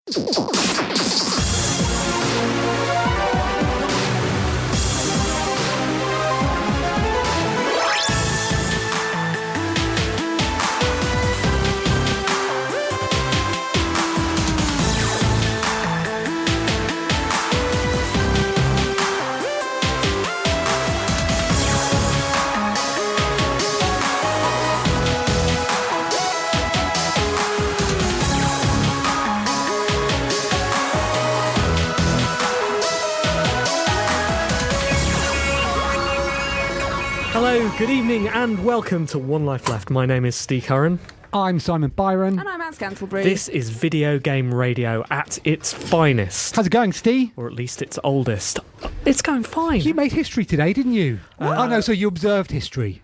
Hello, good evening and welcome to One Life Left. My name is Steve Curran. I'm Simon Byron. And I'm Anne Scantlebury. This is video game radio at its finest. How's it going, Steve? Or at least its oldest. It's going fine. You made history today, didn't you? Oh no, so you observed history.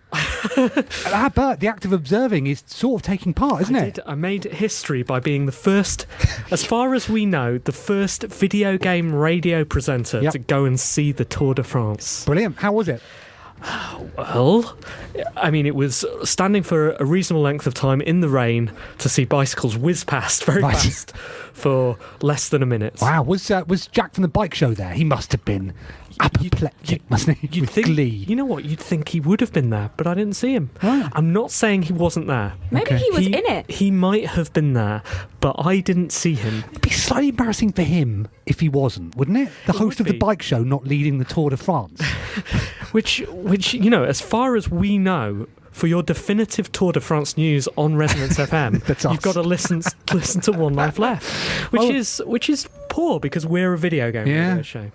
But the act of observing is sort of taking part, isn't it? I made history by being the first, as far as we know, the first video game radio presenter to go and see the Tour de France. Brilliant. How was it? Well, I mean, it was standing for a reasonable length of time in the rain to see bicycles whiz past very fast for less than a minute. Wow, was Jack from the bike show there? He must have been apoplectic, mustn't he? You'd think, glee. You know what? You'd think he would have been there, but I didn't see him. Right. I'm not saying he wasn't there. Maybe he was in it. He might have been there, but I didn't see him. It'd be slightly embarrassing for him if he wasn't, wouldn't it? The host of the bike show not leading the Tour de France. Which, you know, as far as we know, for your definitive Tour de France news on Resonance FM, you've got to listen to One Life Left, which is poor because we're a video game radio show.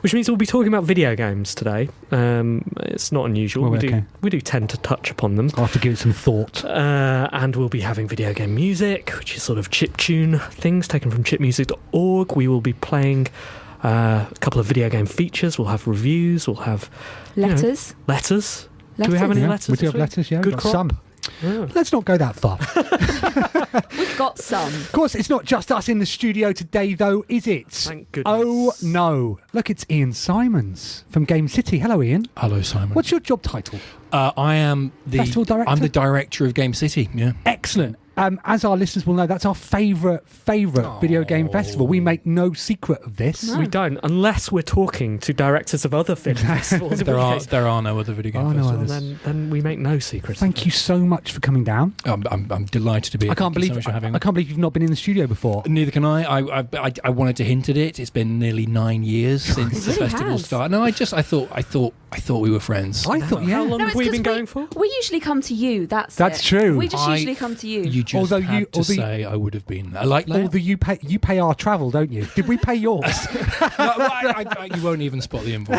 Which means we'll be talking about video games today. It's not unusual. We do tend to touch upon them. I'll have to give it some thought. And we'll be having video game music, which is sort of chiptune things taken from chipmusic.org. We will be playing a couple of video game features. We'll have reviews. We'll have letters. Letters. Do we have any letters? We do have letters, yeah. Good crop. Some. Yeah. Let's not go that far. We've got some. Of course, it's not just us in the studio today, though, is it? Thank goodness. Oh, no. Look, it's Iain Simons from GameCity. Hello, Iain. Hello, Simon. What's your job title? I am the Festival director? I'm the director of GameCity, yeah. Excellent. As our listeners will know, that's our favourite video game festival. We make no secret of this. No. We don't, unless we're talking to directors of other film festivals. There are no other video game festivals. Then we make no secret. Thank you so much for coming down. I'm delighted to be here. I can't believe you've not been in the studio before. Neither can I. I wanted to hint at it. It's been nearly 9 years since the festival started. No, I thought we were friends. I thought, yeah. How long have we been going for? We usually come to you. That's true. We just usually come to you. You just had to say I would have been there. Like that. Although you pay our travel, don't you? Did we pay yours? You won't even spot the invoice.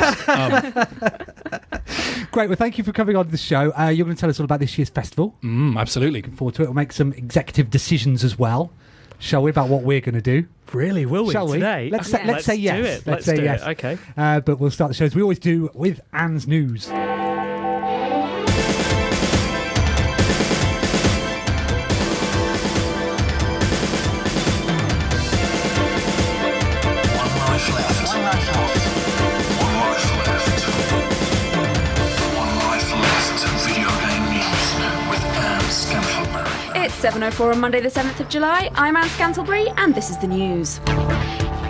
Great. Well, thank you for coming on the show. You're going to tell us all about this year's festival. Absolutely. Looking forward to it. We'll make some executive decisions as well. Shall we, about what we're going to do? Really, will we? Shall we? Today? Let's say yes. Let's say yes. Okay. But we'll start the show as we always do with Anne's news. It's 7:04 on Monday the 7th of July. I'm Anne Scantlebury and this is the news.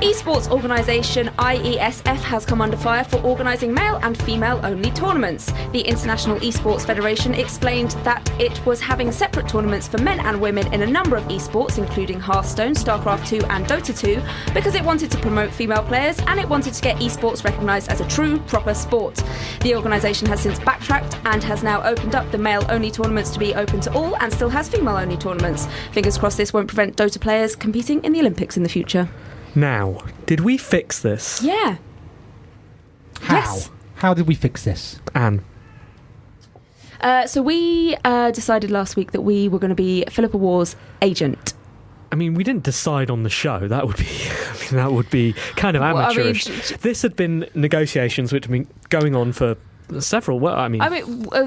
Esports organisation IESF has come under fire for organising male and female-only tournaments. The International Esports Federation explained that it was having separate tournaments for men and women in a number of esports, including Hearthstone, StarCraft 2 and Dota 2, because it wanted to promote female players and it wanted to get esports recognised as a true, proper sport. The organisation has since backtracked and has now opened up the male-only tournaments to be open to all and still has female-only tournaments. Fingers crossed this won't prevent Dota players competing in the Olympics in the future. Now, did we fix this? Yeah. How? Yes. How did we fix this? Anne. So we decided last week that we were going to be Philippa War's agent. I mean, we didn't decide on the show. That would be kind of amateurish. This had been negotiations which have been going on for several. Well,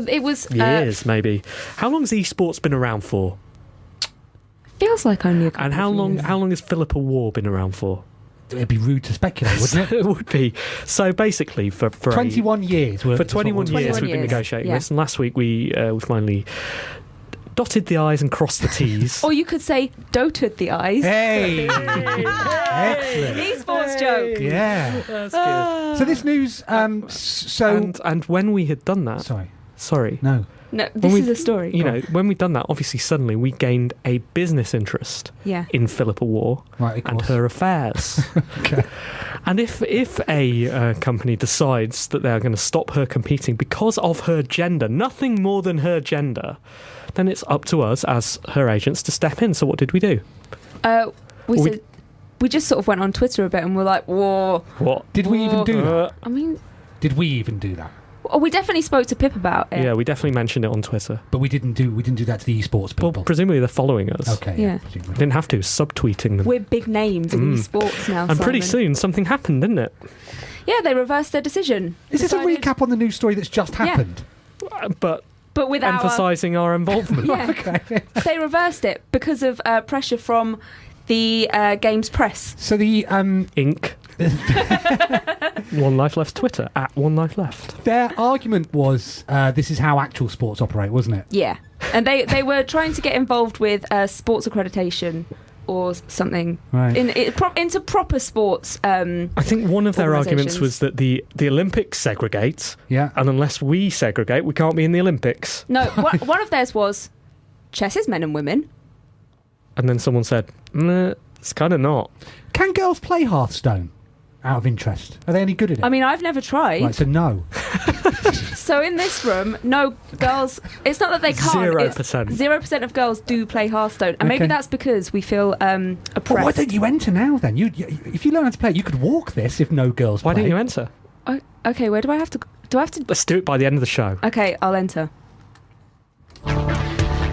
it was years, maybe. How long has esports been around for? Feels like only a couple. And how long has Philippa War been around for? It'd be rude to speculate, wouldn't it? It would be. So basically, for 21 years. For 21 years, we've been negotiating this, and last week we finally dotted the I's and crossed the T's. Or you could say doted the eyes. Hey! Excellent. Esports joke. Yeah. That's good. So this news, And when we had done that... Sorry. No. No, this is a story. You know, when we'd done that, obviously suddenly we gained a business interest in Philippa War and her affairs. Okay. And if a company decides that they're going to stop her competing because of her gender, nothing more than her gender, then it's up to us as her agents to step in. So what did we do? We just sort of went on Twitter a bit and we're like, whoa. What? Did we even do that? I mean... Did we even do that? Oh, we definitely spoke to Pip about it. Yeah, we definitely mentioned it on Twitter. But we didn't do that to the esports people. Well, presumably they're following us. Okay. Yeah. We didn't have to, subtweeting them. We're big names in esports now, And pretty Simon. soon something happened, didn't it? Yeah, they reversed their decision. Is this a recap on the news story that's just happened? But with emphasising our involvement. Yeah. Okay. They reversed it because of pressure from the game's press. So the Inc. One Life Left's Twitter, at One Life Left. their argument was this is how actual sports operate, wasn't it? Yeah. And they were trying to get involved with sports accreditation or something. Right. Into proper sports. I think one of their arguments was that the Olympics segregate, Yeah. and unless we segregate, we can't be in the Olympics. No, one of theirs was chess is men and women. And then someone said, it's kind of not. Can girls play Hearthstone? Out of interest, are they any good at it? I mean, I've never tried. Right, so no. So in this room, no girls. It's not that they can't. 0%. 0% of girls do play Hearthstone, and maybe Okay. that's because we feel oppressed. Well, why don't you enter now then? If you learn how to play, you could walk this. If no girls Why play. don't you enter? Oh, okay, where do I have to? Do I have to? Let's do it by the end of the show. Okay, I'll enter.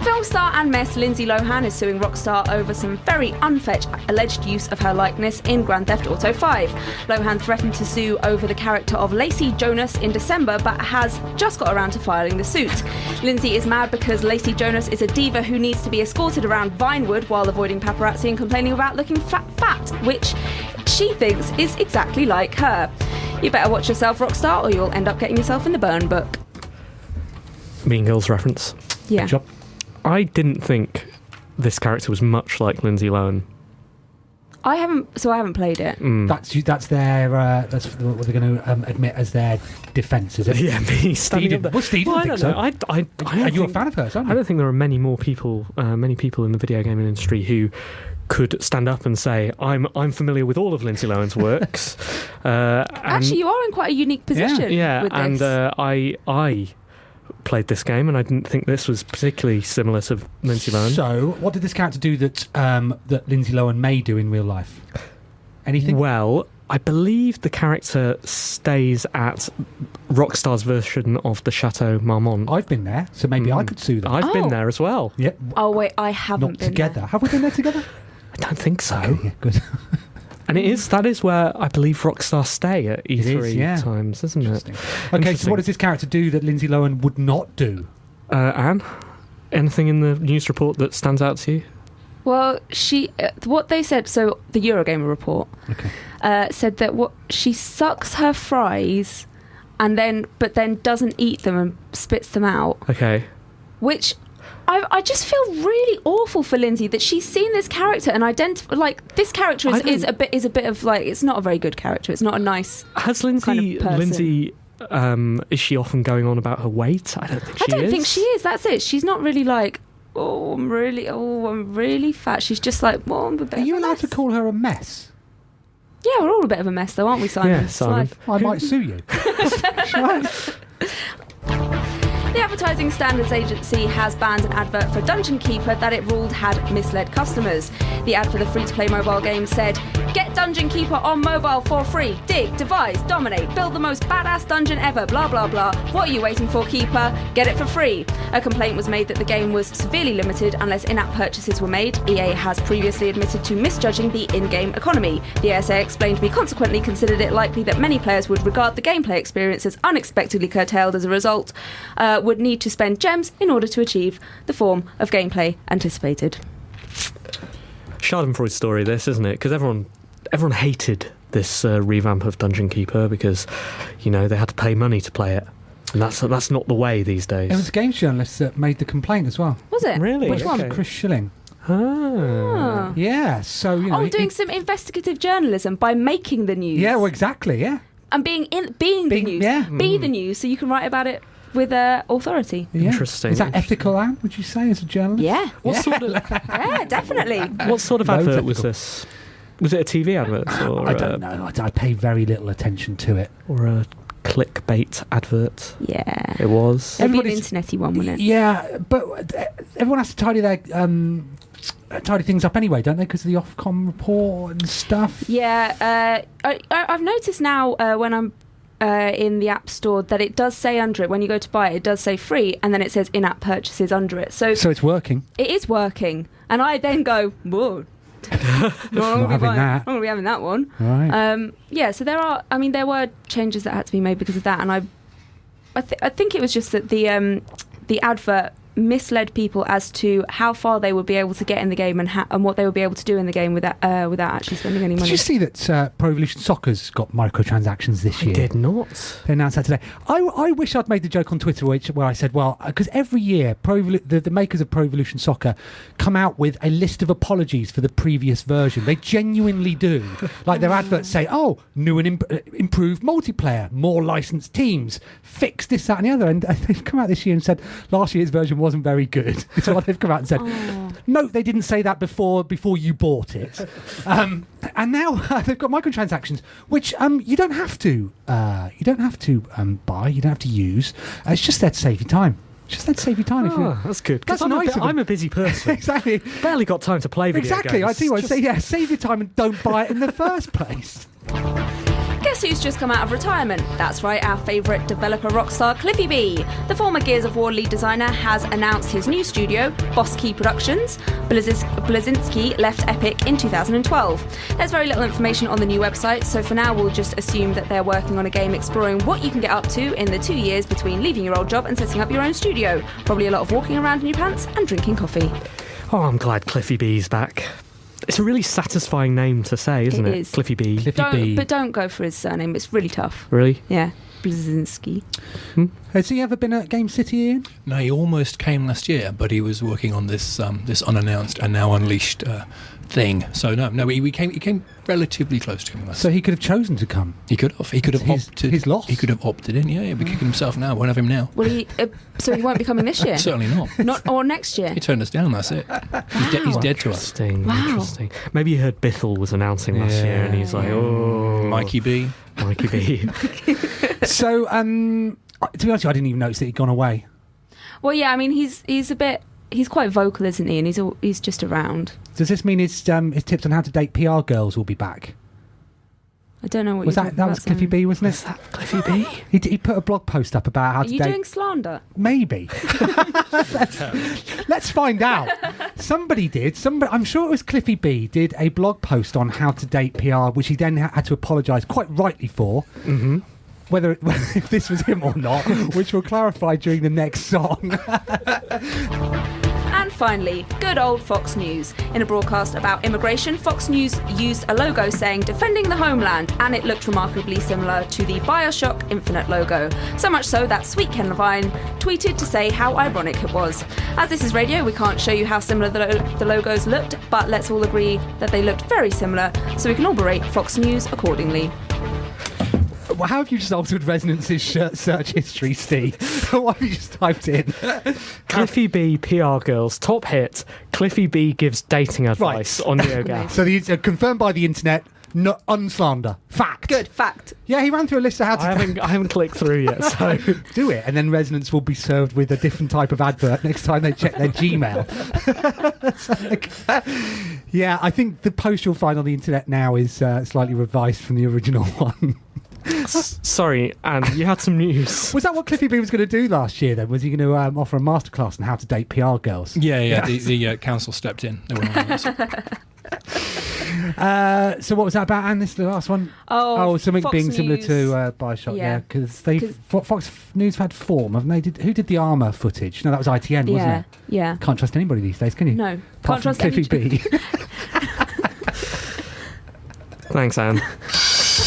Film star and mess Lindsay Lohan is suing Rockstar over some very unfetched alleged use of her likeness in Grand Theft Auto 5. Lohan threatened to sue over the character of Lacey Jonas in December, but has just got around to filing the suit. Lindsay is mad because Lacey Jonas is a diva who needs to be escorted around Vinewood while avoiding paparazzi and complaining about looking fat, which she thinks is exactly like her. You better watch yourself, Rockstar, or you'll end up getting yourself in the burn book. Mean Girls reference. Yeah. Good job. I didn't think this character was much like Lindsay Lohan. I haven't played it. That's their that's what they're going to admit as their defence, is it? Yeah, me standing up there. Well, Steve didn't think so. I don't You're a think- fan of hers, aren't I you? don't think there are many people in the video gaming industry who could stand up and say, I'm familiar with all of Lindsay Lohan's works. Actually, you are in quite a unique position. Yeah, with and this. I played this game and I didn't think this was particularly similar to Lindsay Lohan. So, what did this character do that that Lindsay Lohan may do in real life? Anything? Well, I believe the character stays at Rockstar's version of the Chateau Marmont. I've been there, so maybe I could sue them. I've been Oh. there as well. Yeah. Oh wait, I haven't Not been together. there. Have we been there together? I don't think so. Okay, yeah, good. And that is where I believe Rockstar stay at E3 is, yeah. times, isn't it? Interesting. Okay, so what does this character do that Lindsay Lohan would not do? Anne, anything in the news report that stands out to you? Well, what they said. So the Eurogamer report Okay. said that she sucks her fries, but then doesn't eat them and spits them out. Okay. Which I just feel really awful for Lindsay that she's seen this character and this character is a bit of like, it's not a very good character. It's not a nice. Has Lindsay, kind of person. is she often going on about her weight? I don't think she is. I don't think she is. That's it. She's not really like, I'm really fat. She's just like, I'm a bit Are you of a allowed to mess. call her a mess? Yeah, we're all a bit of a mess though, aren't we, Simon? Yeah, It's Simon. life. I might sue you. Shall I? The Advertising Standards Agency has banned an advert for Dungeon Keeper that it ruled had misled customers. The ad for the free-to-play mobile game said, "Get Dungeon Keeper on mobile for free. Dig, devise, dominate, build the most badass dungeon ever, blah blah blah. What are you waiting for, Keeper? Get it for free." A complaint was made that the game was severely limited unless in-app purchases were made. EA has previously admitted to misjudging the in-game economy. The ASA explained we consequently considered it likely that many players would regard the gameplay experience as unexpectedly curtailed as a result, would need to spend gems in order to achieve the form of gameplay anticipated. Schadenfreude's story, this, isn't it? Because everyone hated this revamp of Dungeon Keeper because, they had to pay money to play it. That's not the way these days. It was games journalists that made the complaint as well. Was it? Really? Which one? Okay. Chris Schilling. Oh. Yeah, so, you know... doing some investigative journalism by making the news. Yeah, well, exactly, yeah. And being the news. Yeah. Be the news, so you can write about it with authority. Yeah. Interesting. Is that ethical, Anne, would you say, as a journalist? Yeah. What sort of Yeah, definitely. what sort of Loads advert was ethical. this? Was it a TV advert or I don't know. I pay very little attention to it. or a clickbait advert? Yeah. It was. It'd be an Everybody's- internety one, wouldn't it? Yeah, but everyone has to tidy their tidy things up anyway, don't they? Because of the Ofcom report and stuff. Yeah. I've noticed now when I'm in the App Store that it does say under it, when you go to buy it, it does say free, and then it says in-app purchases under it. So So it's working. it is working. And I then go, whoa. Not having that. I'm going to be having that one. Right. Yeah, so there were changes that had to be made because of that, and I think it was just that the advert misled people as to how far they would be able to get in the game and what they would be able to do in the game without actually spending any money. Did you see that Pro Evolution Soccer's got microtransactions this year? Did not. They announced that today. I wish I'd made the joke on Twitter where I said, well, because every year the makers of Pro Evolution Soccer come out with a list of apologies for the previous version. They genuinely do. Like their adverts say, oh, new and improved multiplayer, more licensed teams, fix this, that and the other. And they've come out this year and said last year's version wasn't very good. It's what they've come out and said. Oh. No, they didn't say that before you bought it. And now they've got microtransactions, which you don't have to buy, you don't have to use. It's just there to save you time. It's just there to save you time. Oh, that's good. 'Cause That's nice of them. I'm a busy person. Exactly. Barely got time to play video Exactly. games. I tell you what, Just- save your time and don't buy it in the first place. Guess who's just come out of retirement? That's right, our favourite developer rockstar Cliffy B. The former Gears of War lead designer has announced his new studio, Boss Key Productions. Blazinski left Epic in 2012. There's very little information on the new website, so for now we'll just assume that they're working on a game exploring what you can get up to in the 2 years between leaving your old job and setting up your own studio. Probably a lot of walking around in your pants and drinking coffee. Oh, I'm glad Cliffy B's back. It's a really satisfying name to say, isn't it? It is. Cliffy B. But don't go for his surname, it's really tough. Really? Yeah, Blazinski. Has he ever been at GameCity, Ian? No, he almost came last year, but he was working on this this unannounced and now unleashed thing. So no, he came relatively close to coming last. So he could have chosen to come. He could have His- opted. his loss. He could have opted in. Yeah, but kicking himself now. Won't have him now. Well, so he won't be coming this year? Certainly not. Or next year? He turned us down. That's it. He's dead to us. Interesting. Wow. Interesting. Maybe you heard Bithell was announcing last year, and he's like, "Oh, Mikey B. Mikey B." So, to be honest with you, I didn't even notice that he'd gone away. Well, yeah, I mean, he's quite vocal, isn't he? And he's just around. Does this mean his tips on how to date PR girls will be back? I don't know what Was you're that talking was about, Cliffy Simon. B, wasn't Is it? that Cliffy B? He put a blog post up about how Are to you date. doing slander? Maybe. Let's find out. Somebody did. I'm sure it was Cliffy B. Did a blog post on how to date PR, which he then had to apologise quite rightly for. Mm-hmm. Whether if this was him or not, which we'll clarify during the next song. And finally, good old Fox News. In a broadcast about immigration, Fox News used a logo saying "Defending the Homeland," and it looked remarkably similar to the BioShock Infinite logo. So much so that Sweet Ken Levine tweeted to say how ironic it was. As this is radio, we can't show you how similar the logos looked, but let's all agree that they looked very similar, so we can all berate Fox News accordingly. Well, how have you just altered Resonance's search history, Steve? What have you just typed in? Cliffy B PR girls top hit. Cliffy B gives dating advice on NeoGaf. So these are confirmed by the internet. No, unslander. Fact. Good, fact. Yeah, he ran through a list of how to I haven't clicked through yet, so do it, and then Resonance will be served with a different type of advert next time they check their Gmail. It's like, yeah, I think the post you'll find on the internet now is slightly revised from the original one. sorry, and you had some news. Was that what Cliffy B was going to do last year then? Was he going to offer a masterclass on how to date PR girls? Yeah. The council stepped in. They were on this. So what was that about, Anne? This is the last one? Oh, something Fox being similar News. to Bioshock, Yeah. because Fox News have had form, haven't they? Who did the armour footage? No, that was ITN, wasn't it? Yeah. Can't trust anybody these days, can you? No, Apart can't from trust Cliffy any. B. Thanks, Anne.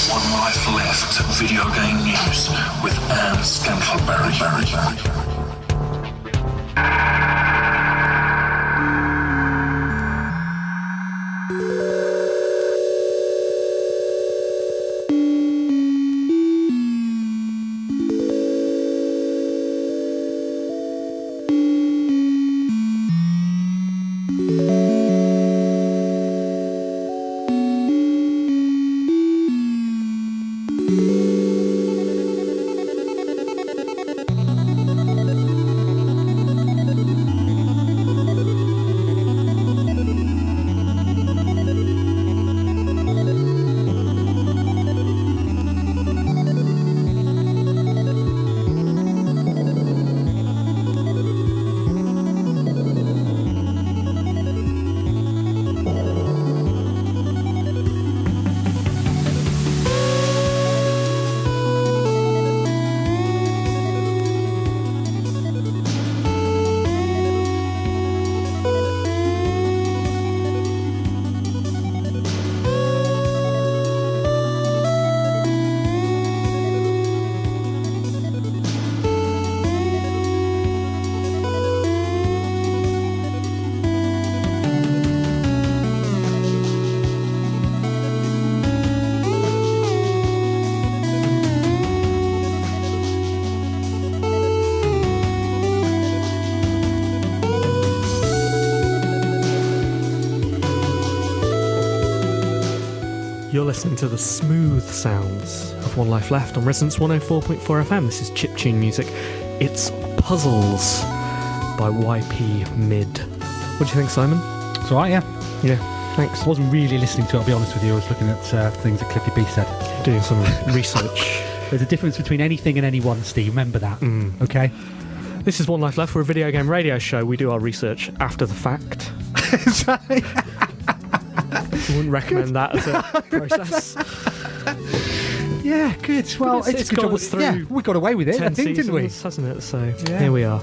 One Life Left video game news with Anne Scantleberry. You're listening to the smooth sounds of One Life Left on Resonance 104.4 FM. This is chiptune music. It's Puzzles by YP Mid. What do you think, Simon? It's all right, yeah. Yeah, thanks. I wasn't really listening to it, I'll be honest with you. I was looking at things that Cliffy B said. Doing some research. There's a difference between anything and anyone, Steve. Remember that, okay? This is One Life Left. We're a video game radio show. We do our research after the fact. I wouldn't recommend that as a process. Yeah, good. Well, it's good got job. us through Yeah, we got away with it, I 10 think, didn't we? seasons, hasn't it? So Yeah. here we are.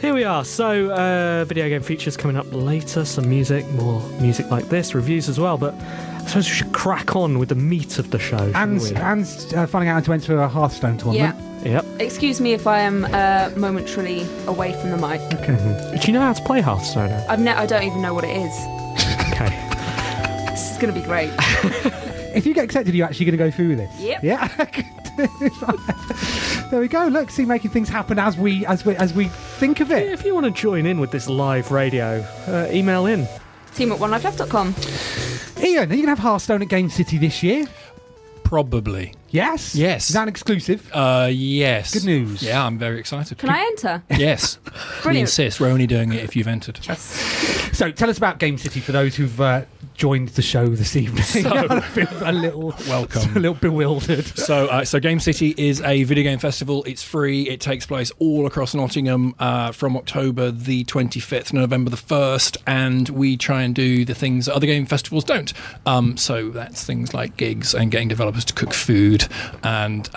Here we are. So video game features coming up later. Some music, more music like this, reviews as well. But I suppose we should crack on with the meat of the show. And shouldn't finding out how to enter a Hearthstone tournament. we? Yep. Excuse me if I am momentarily away from the mic. Okay. Do you know how to play Hearthstone? I don't even know what it is. Okay. This is going to be great. If you get accepted, are you actually going to go through with this? Yep. Yeah. There we go. Look, see, making things happen as we think of it. If you want to join in with this live radio, email in. Team at onelifeleft.com. Ian, are you going to have Hearthstone at GameCity this year? Probably. Yes. Yes. Is that an exclusive? Yes. Good news. Yeah, I'm very excited. Can I enter? Yes. We Brilliant. insist. We're only doing it if you've entered. So tell us about GameCity for those who've joined the show this evening. I feel a little Welcome. a little bewildered. So GameCity is a video game festival. It's free. It takes place all across Nottingham from October the 25th to November the 1st, and we try and do the things that other game festivals don't. So that's things like gigs and getting developers to cook food and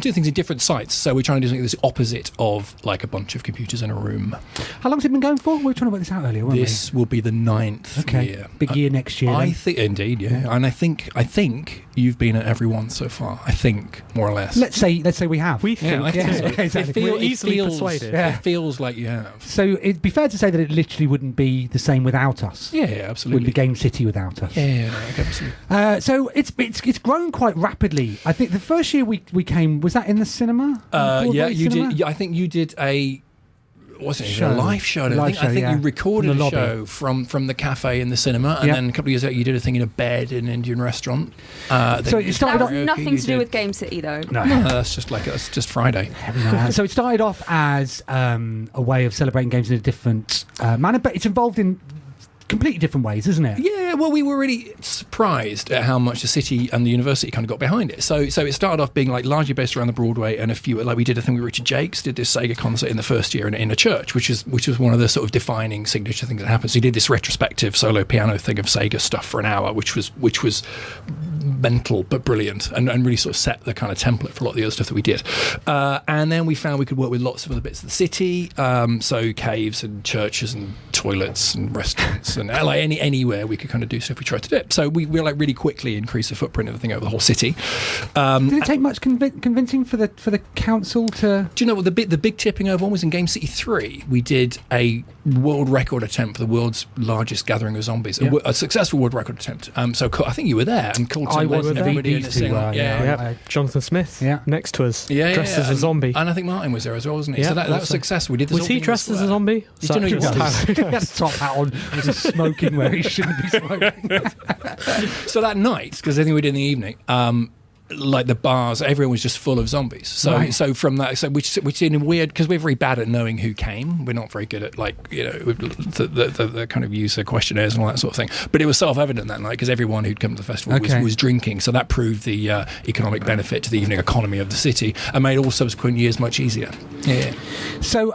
do things in different sites. So we're trying to do something that's the opposite of like a bunch of computers in a room. How long's it been going for? We were trying to work this out earlier, weren't This will be the 9th we? year. Big year next year. I then. think indeed, yeah. And I think you've been at every one so far. I think more or less. Let's say we have. We think. I think so. Exactly. We're easily persuaded. Yeah. It feels like you have. So it'd be fair to say that it literally wouldn't be the same without us. Yeah, Wouldn't absolutely. be GameCity without us. Yeah, absolutely. So it's grown quite rapidly. I think the first year we came, was that in the cinema? Broadway Yeah, you cinema? did. I think you did a. Wasn't it Show. a live show? Live show, I think yeah. you recorded From the a lobby. show from the cafe in the cinema, and Yeah. then a couple of years later you did a thing in a bed in an Indian restaurant. So it started That off. has nothing to do with GameCity, though. No. That's just Friday. So it started off as a way of celebrating games in a different manner, but it's involved in completely different ways, isn't it? Yeah, well, we were really surprised at how much the city and the university kind of got behind it. So it started off being like largely based around the Broadway, and a few, like we did a thing with Richard Jakes, did this Sega concert in the first year in a church, which was one of the sort of defining signature things that happened. So he did this retrospective solo piano thing of Sega stuff for an hour, which was mental but brilliant, and really sort of set the kind of template for a lot of the other stuff that we did. And then we found we could work with lots of other bits of the city, so caves and churches and toilets and restaurants and like anywhere we could kind of do stuff. We tried to do it. So we like really quickly increase the footprint of the thing over the whole city. Did it take much convincing for the council to? Do you know what the big tipping over one was in GameCity 3? We did a world record attempt for the world's largest gathering of zombies, a successful world record attempt. So I think you were there, and I was and there. everybody in the scene. Jonathan Smith, next to us, dressed as a zombie, and I think Martin was there as well, wasn't he? Yeah, so that was successful. We did. Was he dressed as a zombie? He had a top hat on. He was smoking where he shouldn't be smoking. So that night, because I think we did in the evening, like the bars, everyone was just full of zombies. So from that, which in a weird, because we're very bad at knowing who came. We're not very good at the kind of user questionnaires and all that sort of thing. But it was self-evident that night because everyone who'd come to the festival was drinking. So that proved the economic benefit to the evening economy of the city and made all subsequent years much easier. Yeah. So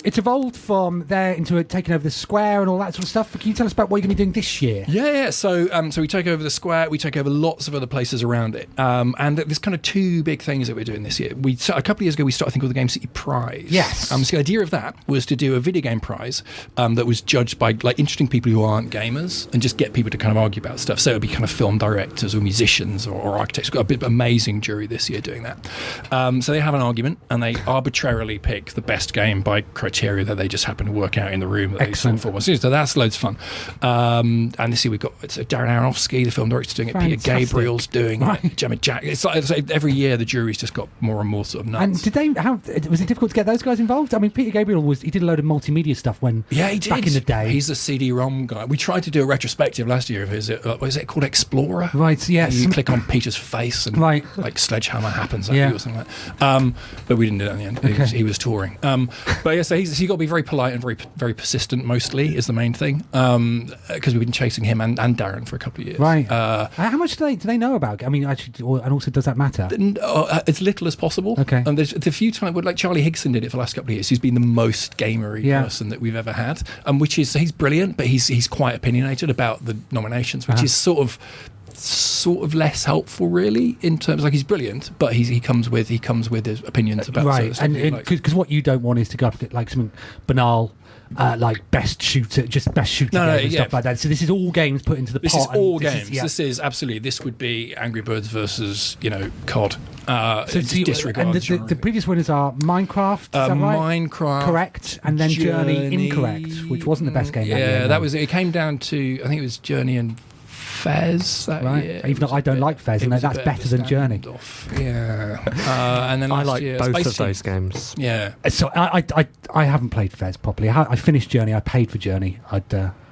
it's evolved from there into taking over the square and all that sort of stuff. Can you tell us about what you're going to be doing this year? Yeah. So we take over the square. We take over lots of other places around it. And there's kind of two big things that we're doing this year. A couple of years ago, we started a thing called the GameCity Prize. Yes. So the idea of that was to do a video game prize that was judged by like interesting people who aren't gamers and just get people to kind of argue about stuff. So it would be kind of film directors or musicians or architects. We've got a bit of amazing jury this year doing that. So they have an argument and they arbitrarily pick the best game by criteria that they just happen to work out in the room. That Excellent. They for. So that's loads of fun. And this year we've got Darren Aronofsky, the film director, doing it. Fantastic. Peter Gabriel's doing it. Gemma Jack. It's like every year the jury's just got more and more sort of nuts. And did they was it difficult to get those guys involved? I mean, Peter Gabriel he did a load of multimedia stuff he did. Back in the day. He's a CD-ROM guy. We tried to do a retrоспective last year of his, what is it called, Explorer? Right, yes. You click on Peter's face and like Sledgehammer happens at you or something like that. But we didn't do that in the end. Okay. He was touring. But yeah, so he's got to be very polite and very very persistent mostly is the main thing. Because we've been chasing him and Darren for a couple of years. Right. How much do they know about? I mean, actually, and also does that matter? As little as possible. Okay. And there's the few times, like Charlie Higson did it for the last couple of years. He's been the most gamery person that we've ever had, which is he's brilliant, but he's quite opinionated about the nominations, which is sort of less helpful, really, in terms like he's brilliant, but he comes with his opinions about right. And because what you don't want is to go up to like something banal. Like best shooter game and stuff like that. So this is all games put into the pot. This is all games. This is absolutely. This would be Angry Birds versus COD. Disregard. And the previous winners are Minecraft. Is that right? Minecraft, correct, and then Journey incorrect, which wasn't the best game. That was. It came down to I think it was Journey and Fez that year. Even though I don't like Fez, and that's better than Journey. Yeah. And then I like both Space of those games. Yeah. So I haven't played Fez properly. I finished Journey. I paid for Journey.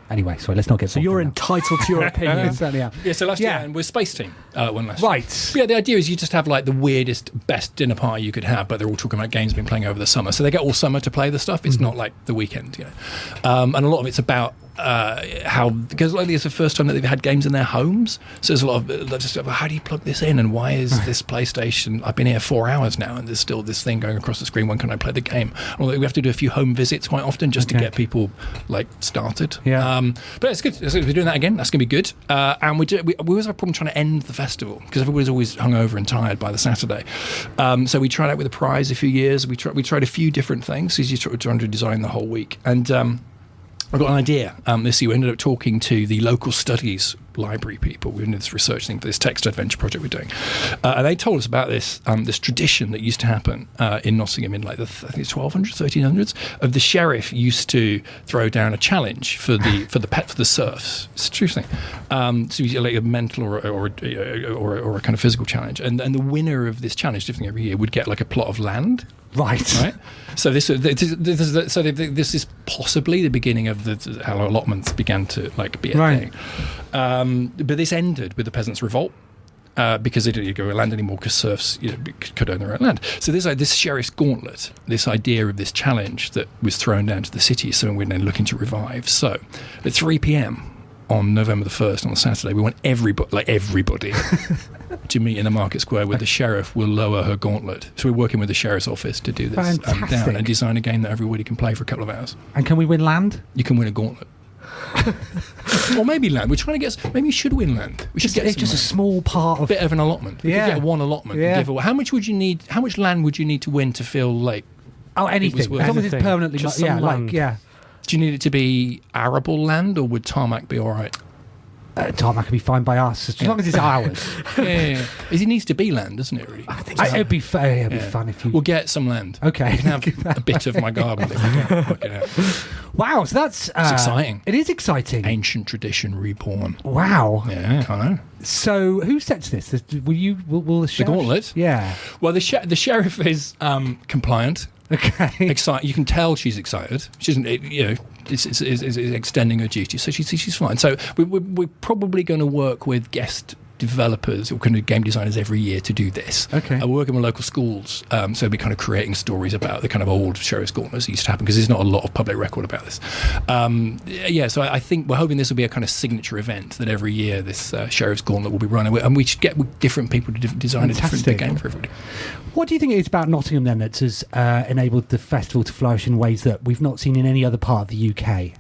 Anyway, sorry, let's not get. So you're entitled to your opinion. Certainly am. Yeah. So last year, and we're Space Team. One last right. year. Yeah. The idea is you just have like the weirdest, best dinner party you could have, but they're all talking about games they've been playing over the summer. So they get all summer to play the stuff. It's not like the weekend, and a lot of it's about. Because lately it's the first time that they've had games in their homes, so there's a lot of just how do you plug this in and why is this PlayStation, I've been here 4 hours now and there's still this thing going across the screen, when can I play the game? We have to do a few home visits quite often just to get people like started. But it's good. We're doing that again. That's gonna be good. And we always have a problem trying to end the festival because everybody's always hungover and tired by the Saturday. So we tried out with a prize a few years. We tried a few different things. So you're trying to design the whole week. And I got an idea this year. We ended up talking to the local studies library people. We did this research thing for this text adventure project we're doing, and they told us about this tradition that used to happen in Nottingham in like I think it's 1200s, 1300s. Of the sheriff used to throw down a challenge for the serfs. It's a true thing. So you like a mental or a kind of physical challenge, and the winner of this challenge, different every year, would get like a plot of land. Right. So this is possibly the beginning of how allotments began to like be a thing. But this ended with the peasants' revolt because they didn't go to land anymore because serfs could own their own land. So this sheriff's gauntlet, this idea of this challenge that was thrown down to the city, so we're now looking to revive. So at 3 p.m. on November the 1st on a Saturday, we want everybody to meet in the market square where the sheriff will lower her gauntlet. So we're working with the sheriff's office to do this down and design a game that everybody can play for a couple of hours. And can we win land? You can win a gauntlet. Or maybe land. We're trying to get. Maybe you should win land. We should get It's just a small part of. bit of an allotment. We could get one allotment. Yeah. And give away. How much would you need? How much land would you need to win to feel like? Oh, anything. worth As long as it's anything. permanently. Just yeah, some land. yeah. Do you need it to be arable land, or would tarmac be all right? Tarmac can be fine by us as long as it's ours. Yeah. It needs to be land, doesn't it? Really. I think It'd be fun if you. We'll get some land. Okay. You can have a bit of my garden if you don't work it out. Wow, so that's exciting. It is exciting. Ancient tradition reborn. Wow. Yeah, I know. So who sets this? Will the sheriff? Gauntlet? Yeah. Well, the sheriff is compliant. Okay. Excited. You can tell she's excited. She isn't. It's extending her duty, so she's fine. So we're probably going to work with guest developers or kind of game designers every year to do this. Okay. We're working with local schools, so we're kind of creating stories about the kind of old Sheriff's Gauntlets that used to happen, because there's not a lot of public record about this. So I think we're hoping this will be a kind of signature event that every year this Sheriff's Gauntlet will be running, and we should get different people to design a different game for everybody. What do you think it is about Nottingham then that has enabled the festival to flourish in ways that we've not seen in any other part of the UK?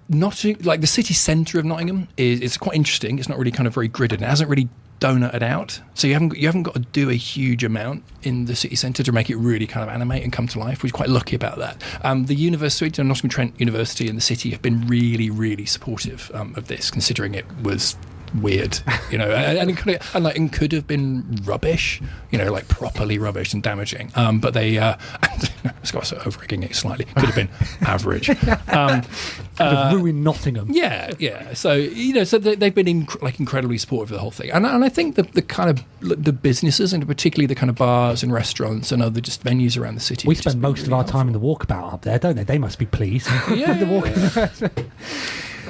Nottingham, like the city centre of Nottingham, it's quite interesting. It's not really kind of very gridded. It hasn't really donutted out, so you haven't got to do a huge amount in the city centre to make it really kind of animate and come to life. We're quite lucky about that. The university, Nottingham Trent University, and the city have been really, really supportive of this, considering it was weird, and it could have been rubbish, like properly rubbish and damaging. But they, so over-egging it slightly, could have been average. Could have ruined Nottingham. Yeah. So so they've been incredibly supportive of the whole thing, and I think the kind of the businesses, and particularly the kind of bars and restaurants and other just venues around the city. We spend most of our time in the walkabout up there, don't they? They must be pleased.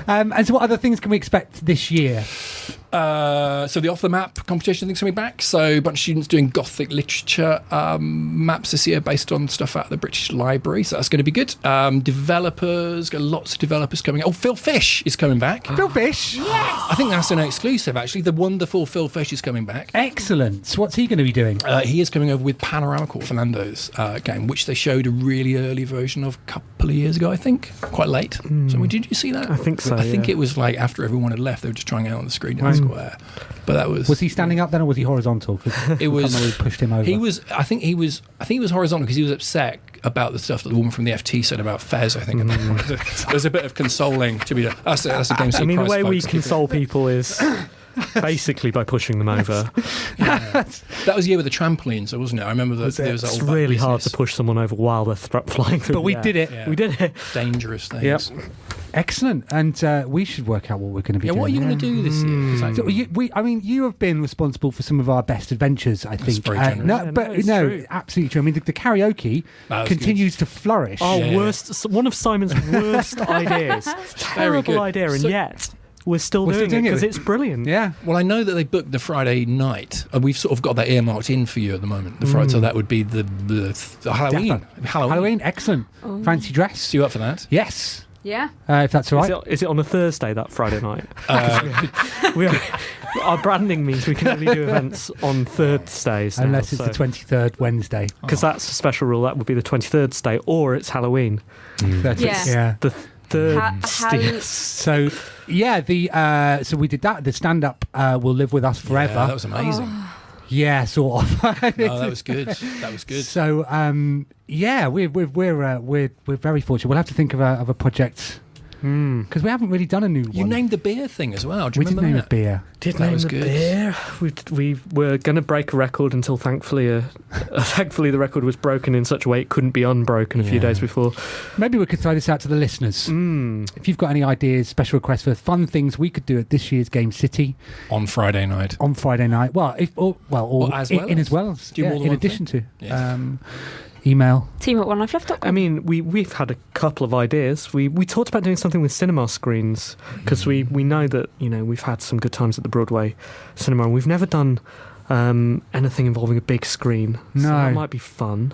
And so what other things can we expect this year? So the Off the Map competition thing's coming back. So a bunch of students doing Gothic literature maps this year based on stuff out of the British Library. So that's going to be good. Developers, got lots of developers coming. Oh, Phil Fish is coming back. Phil Fish? Yes! I think that's an exclusive, actually. The wonderful Phil Fish is coming back. Excellent. So what's he going to be doing? He is coming over with Panoramical, Fernando's game, which they showed a really early version of a couple of years ago, I think. Quite late. So did you see that? I think so. I think it was like after everyone had left, they were just trying it out on the screen in the square. But that was he standing up then, or was he horizontal? It was. We pushed him over. He was. I think he was horizontal because he was upset about the stuff that the woman from the FT said about Fez. I think there's a bit of consoling to be done. That's a GameCity. I mean, the prize, way we folks. console people is basically by pushing them over. That was the year with the trampolines, wasn't it? I remember that there was that It's old really hard to business. push someone over while they're flying through. But we the air. did it. Yeah. We did it. Dangerous things. Yep. Excellent. And we should work out what we're going to be doing. What are you going to do this year? So you have been responsible for some of our best adventures, I think. very generous. it's true. Absolutely true. I mean, the karaoke was continues to flourish. Our Yeah. one of Simon's worst ideas. Terrible good. idea, and So- yet we're still We're still doing it doing it. because it's brilliant. Yeah. Well, I know that they booked the Friday night, and we've sort of got that earmarked in for you at the moment. The Friday, so that would be the Halloween. Definitely. Halloween. Halloween, excellent. Fancy dress. So you up for that? Yes. Yeah. If that's all right. Is it on a Thursday, that Friday night? Our branding means we can only do events on Thursdays now, Unless it's the 23rd Wednesday. because that's a special rule. That would be the 23rd day, or it's Halloween. 30th. Yeah. Yeah. The third. So yeah, so we did that. The stand-up will live with us forever. Yeah, that was amazing. Yeah, sort of. No, that was good. That was good. So yeah, we're very fortunate. We'll have to think of a project because we haven't really done a new one. You named the beer thing as well. Do you We did remember name that? a beer. Did That name was the good. beer. We were going to break a record until thankfully the record was broken in such a way it couldn't be unbroken a few days before. Maybe we could throw this out to the listeners. If you've got any ideas, special requests for fun things we could do at this year's GameCity On Friday night. on Friday night. Well, as well as Do more than in one addition thing? to Yes. email. team@onelifeleft.com. I mean, we've had a couple of ideas. We talked about doing something with cinema screens because we know that we've had some good times at the Broadway cinema, and we've never done anything involving a big screen. So No. that might be fun.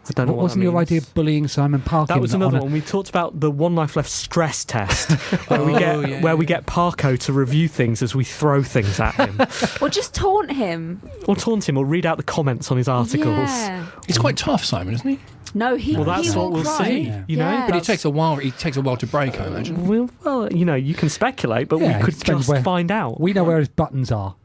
I don't know what Wasn't that your means. idea bullying Simon Parkin? That was another on a- one. We talked about the One Life Left stress test, where we yeah. get Parko to review things as we throw things at him, Or just taunt him. or taunt him, or read out the comments on his articles. Yeah. He's quite tough, Simon, isn't he? No, he. Well, that's he will what we'll cry. see. Yeah. You know, Yeah. But it takes a while. It takes a while to break, I imagine. well, you know, you can speculate, but Yeah, we could it depends just find out. We know where his buttons are.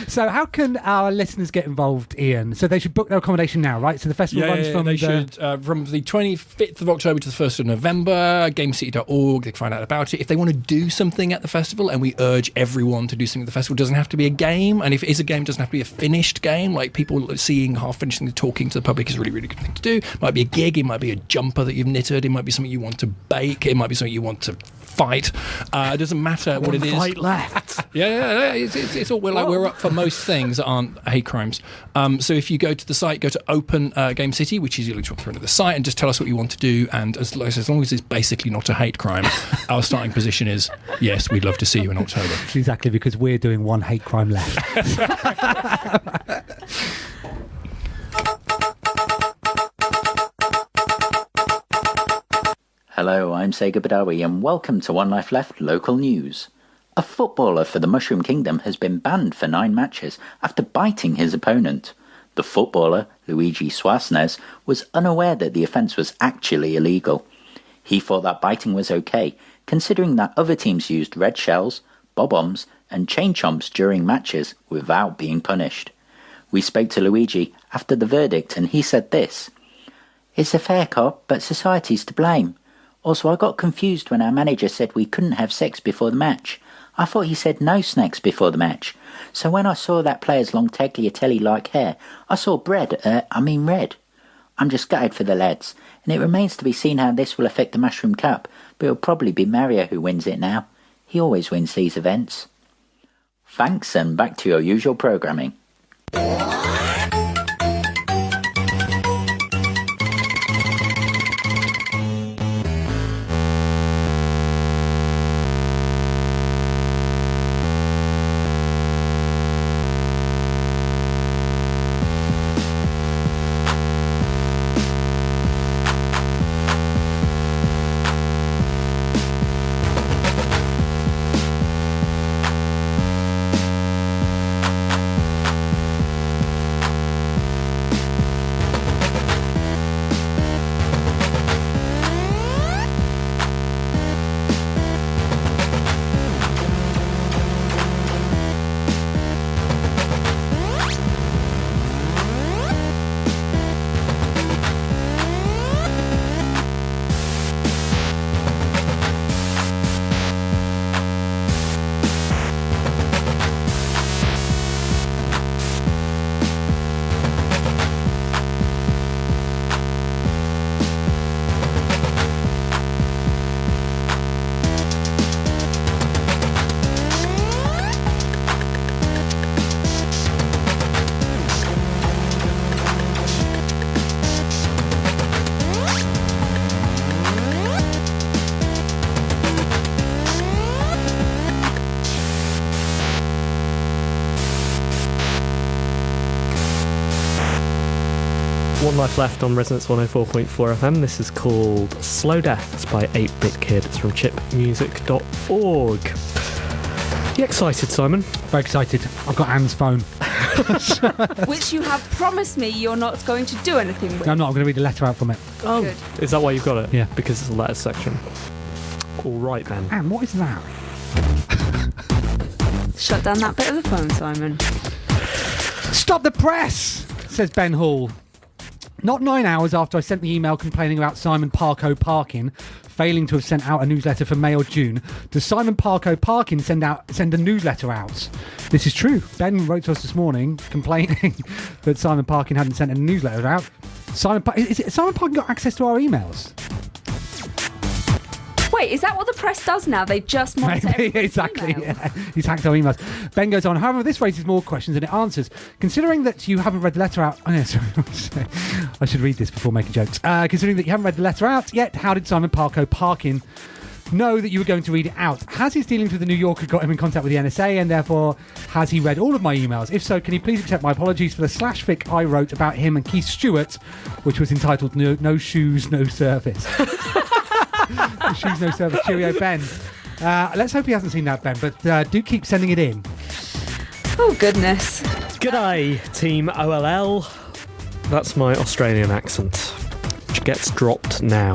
So how can our listeners get involved, Ian? So they should book their accommodation now, right? So the festival runs from they should from the 25th of October to the 1st of November. GameCity.org. They can find out about it. If they want to do something at the festival, and we urge everyone to do something at the festival, it doesn't have to be a game, and if it is a game, it doesn't have to be a finished game. Like people seeing half finished and talking to the public is a really, really good thing to do. It might be a gig. It might be a jumper that you've knitted. It might be something you want to bake. It might be something you want to fight. It doesn't matter what it is. Fight left. Yeah. It's all we're up for most things that aren't hate crimes. So if you go to the site, go to Open Game City, which is your electronic the site, and just tell us what you want to do. And as long as it's basically not a hate crime, our starting position is yes, we'd love to see you in October. Exactly, because we're doing one hate crime left. Hello, I'm Sega Badawi and welcome to One Life Left Local News. A footballer for the Mushroom Kingdom has been banned for 9 matches after biting his opponent. The footballer, Luigi Suarez, was unaware that the offence was actually illegal. He thought that biting was okay, considering that other teams used red shells, bob-ombs and chain chomps during matches without being punished. We spoke to Luigi after the verdict and he said this: "It's a fair cop, but society's to blame. Also, I got confused when our manager said we couldn't have sex before the match. I thought he said no snacks before the match. So when I saw that player's long tagliatelle-like hair, I saw red. I'm just gutted for the lads, and it remains to be seen how this will affect the Mushroom Cup, but it'll probably be Mario who wins it now. He always wins these events." Thanks, and back to your usual programming. One Life Left on Resonance 104.4 FM. This is called Slow Death. It's by 8-Bit Kid. It's from chipmusic.org. You excited, Simon? Very excited. I've got Anne's phone. Which you have promised me you're not going to do anything with. No, I'm not. I'm going to read a letter out from it. Oh, Good. is that why you've got it? Yeah. Because it's a letters section. All right, then. Anne, what is that? Shut down that bit of the phone, Simon. Stop the press, says Ben Hall. Not 9 hours after I sent the email complaining about Simon Parko Parkin failing to have sent out a newsletter for May or June, does Simon Parko Parkin send a newsletter out? This is true. Ben wrote to us this morning complaining that Simon Parkin hadn't sent a newsletter out. Simon Parkin got access to our emails? Wait, is that what the press does now? They just monitor everybody's Exactly. emails? Yeah. He's hacked our emails. Ben goes on. However, this raises more questions than it answers. Considering that you haven't read the letter out, I should read this before making jokes. Considering that you haven't read the letter out yet, how did Simon Parko Parkin know that you were going to read it out? Has his dealings with the New Yorker got him in contact with the NSA, and therefore has he read all of my emails? If so, can he please accept my apologies for the /fic I wrote about him and Keith Stewart, which was entitled No Shoes, No Service. No shoes, no service. Cheerio, Ben. Let's hope he hasn't seen that, Ben, but do keep sending it in. Oh, goodness. G'day, Team OLL. That's my Australian accent, which gets dropped now.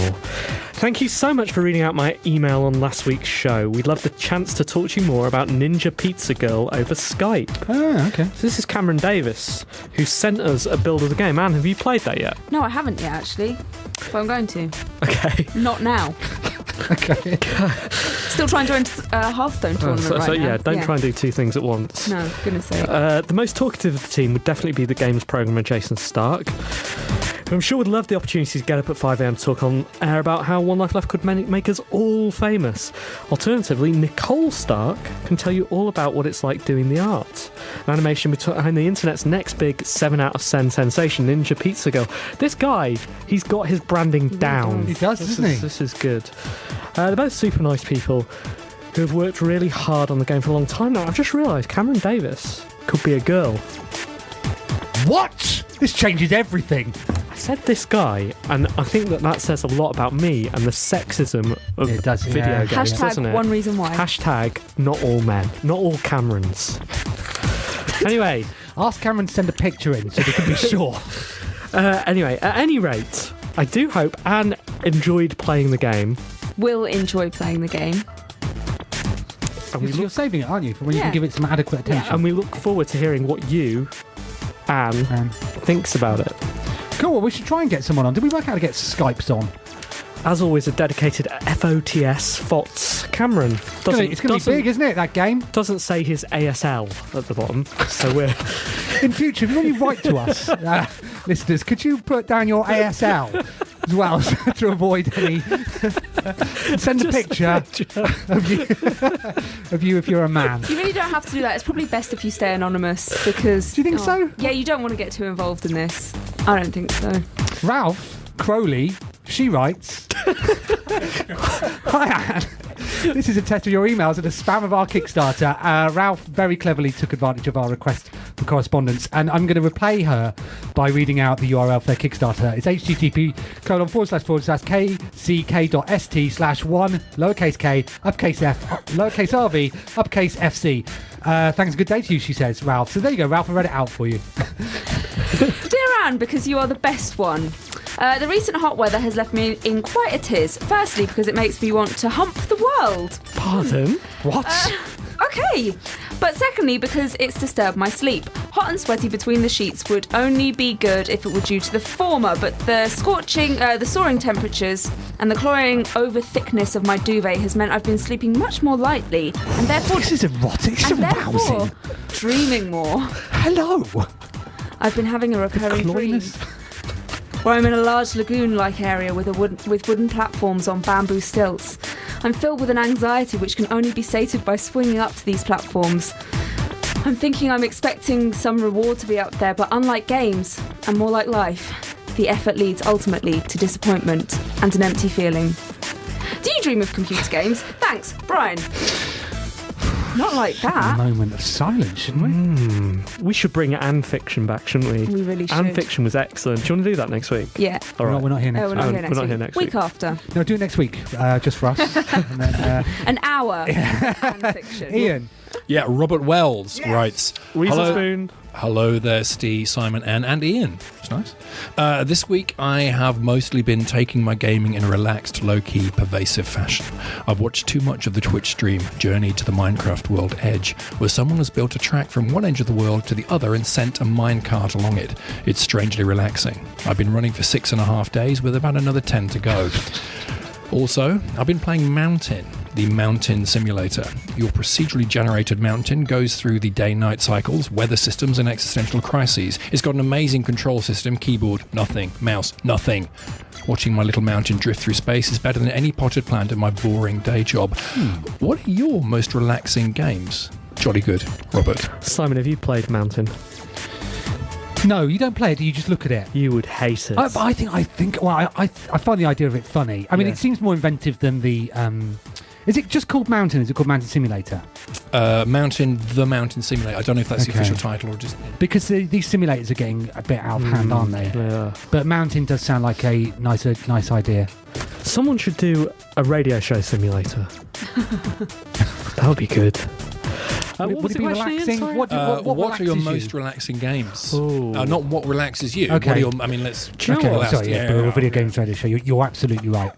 Thank you so much for reading out my email on last week's show. We'd love the chance to talk to you more about Ninja Pizza Girl over Skype. Oh, okay. So this is Cameron Davis, who sent us a build of the game. Anne, have you played that yet? No, I haven't yet, actually. But I'm going to. Okay. Not now. Okay. Still trying to join a Hearthstone tournament right now. Yeah, don't try and do two things at once. No, goodness sake. The most talkative of the team would definitely be the games programmer Jason Stark, who I'm sure would love the opportunity to get up at 5 a.m. to talk on air about how One Life Left could make us all famous. Alternatively, Nicole Stark can tell you all about what it's like doing the art. An animation behind the internet's next big 7 out of 10 sensation, Ninja Pizza Girl. This guy, he's got his branding down. He does, doesn't he? This is good. They're both super nice people who have worked really hard on the game for a long time now. I've just realised Cameron Davis could be a girl. What? This changes everything. I said this guy, and I think that says a lot about me and the sexism of video games, doesn't it? One reason why. Hashtag not all men, not all Camerons. Anyway. Ask Cameron to send a picture in so we can be sure. Anyway, at any rate, I do hope Anne enjoyed playing the game. Will enjoy playing the game. And You're saving it, aren't you, for when you can give it some adequate attention? Yeah. And we look forward to hearing what you, Anne, thinks about it. Cool, well, we should try and get someone on. Did we work out how to get Skypes on? As always, a dedicated FOTS Cameron. It's going to be big, isn't it, that game? Doesn't say his ASL at the bottom, so we're... In future, if you want to write to us, listeners, could you put down your ASL as well to avoid any... Send a picture of you if you're a man. You really don't have to do that. It's probably best if you stay anonymous because... Do you think so? Yeah, you don't want to get too involved in this. I don't think so. Ralph Crowley, she writes... Hi, Anne. This is a test of your emails and a spam of our Kickstarter. Ralph very cleverly took advantage of our request for correspondence, and I'm going to repay her by reading out the URL for their Kickstarter. It's http://kck.st/1 lowercase k uppercase f lowercase rv uppercase fc. Thanks, and good day to you, she says, Ralph. So there you go, Ralph, I read it out for you. Dear Anne, because you are the best one. The recent hot weather has left me in quite a tiz. Firstly, because it makes me want to hump the world. Pardon? What? Okay. But secondly, because it's disturbed my sleep. Hot and sweaty between the sheets would only be good if it were due to the former, but the soaring temperatures and the cloying over thickness of my duvet has meant I've been sleeping much more lightly, and therefore... This is erotic, it's arousing. Dreaming more. Hello. I've been having a recurring dream where I'm in a large lagoon-like area with wooden platforms on bamboo stilts. I'm filled with an anxiety which can only be sated by swinging up to these platforms. I'm thinking I'm expecting some reward to be out there, but unlike games, and more like life, the effort leads ultimately to disappointment and an empty feeling. Do you dream of computer games? Thanks, Brian. Not like that. A moment of silence, shouldn't we? We should bring Anne Fiction back, shouldn't we? We really should. Anne Fiction was excellent. Do you want to do that next week? Yeah. All right. No, we're not here next week. week. We're not here next week. Week after. No, do it next week, just for us. And then, an hour of Anne Fiction. Ian. Yeah, Robert Wells writes... Weasel Spoon. Hello there, Steve, Simon, and Ian. It's nice. This week, I have mostly been taking my gaming in a relaxed, low-key, pervasive fashion. I've watched too much of the Twitch stream, Journey to the Minecraft World Edge, where someone has built a track from one edge of the world to the other and sent a minecart along it. It's strangely relaxing. I've been running for 6.5 days with about another 10 to go. Also, I've been playing Mountain, the mountain simulator. Your procedurally generated mountain goes through the day-night cycles, weather systems, and existential crises. It's got an amazing control system, keyboard, nothing, mouse, nothing. Watching my little mountain drift through space is better than any potted plant in my boring day job. What are your most relaxing games? Jolly good, Robert. Simon, have you played Mountain? No, you don't play it, you just look at it. You would hate it. I find the idea of it funny. I mean, it seems more inventive than the... is it just called Mountain? Is it called Mountain Simulator? The Mountain Simulator. I don't know if that's the official title or just... Because these simulators are getting a bit out of hand, aren't they? Yeah. But Mountain does sound like a nice idea. Someone should do a radio show simulator. That would be good. Would it be relaxing? What are your relaxes most you? relaxing games? Ooh. Not what relaxes you. Okay. Let's. Do you know what? Sorry, we're a video games radio show. You're absolutely right.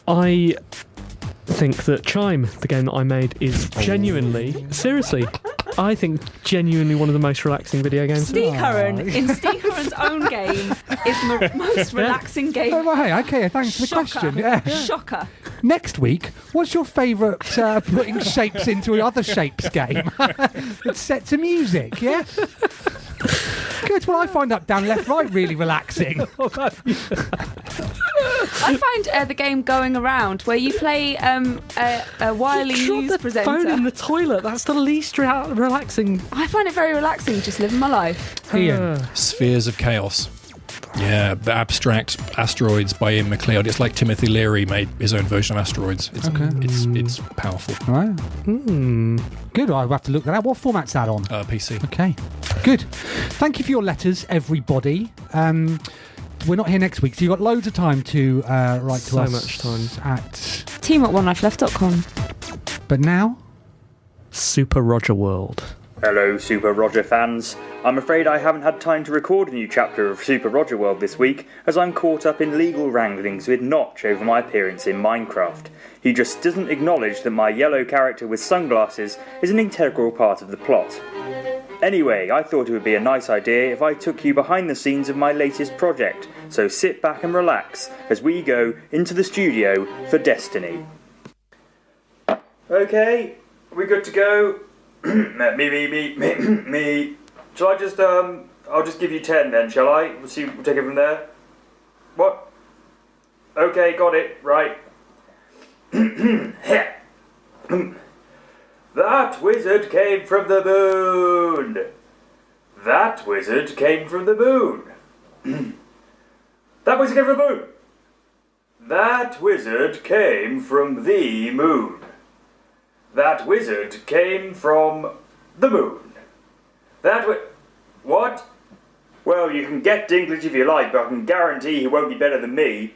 I think that Chime, the game that I made, is genuinely, seriously, I think genuinely one of the most relaxing video games. Steve Curran, in Steve Curran's own game, is the most relaxing game. Oh, right, okay, thanks for the question. Yeah. Shocker. Next week, what's your favourite putting shapes into other shapes game? It's set to music, yeah? Good, well, I find up, down, left, right really relaxing. I find the game Going Around, where you play a wily news the presenter. phone in the toilet. That's the least relaxing. I find it very relaxing, just living my life. Ian. Spheres of Chaos. Yeah, the abstract asteroids by Ian McLeod. It's like Timothy Leary made his own version of asteroids. It's powerful. All right. Good, I'll have to look that up. What format's that on? PC. Okay, good. Thank you for your letters, everybody. We're not here next week, so you've got loads of time to write to us. So much time. At team@onelifeleft.com. But now, Super Roger World. Hello, Super Roger fans. I'm afraid I haven't had time to record a new chapter of Super Roger World this week, as I'm caught up in legal wranglings with Notch over my appearance in Minecraft. He just doesn't acknowledge that my yellow character with sunglasses is an integral part of the plot. Anyway, I thought it would be a nice idea if I took you behind the scenes of my latest project, so sit back and relax as we go into the studio for Destiny. Okay, we good to go? me. Shall I just, I'll just give you 10 then, shall I? We'll take it from there. What? Okay, got it, right. That wizard came from the moon. That wizard came from the moon. That wizard came from the moon. That wizard came from the moon. That wizard came from the moon. What? Well, you can get Dinklage if you like, but I can guarantee he won't be better than me.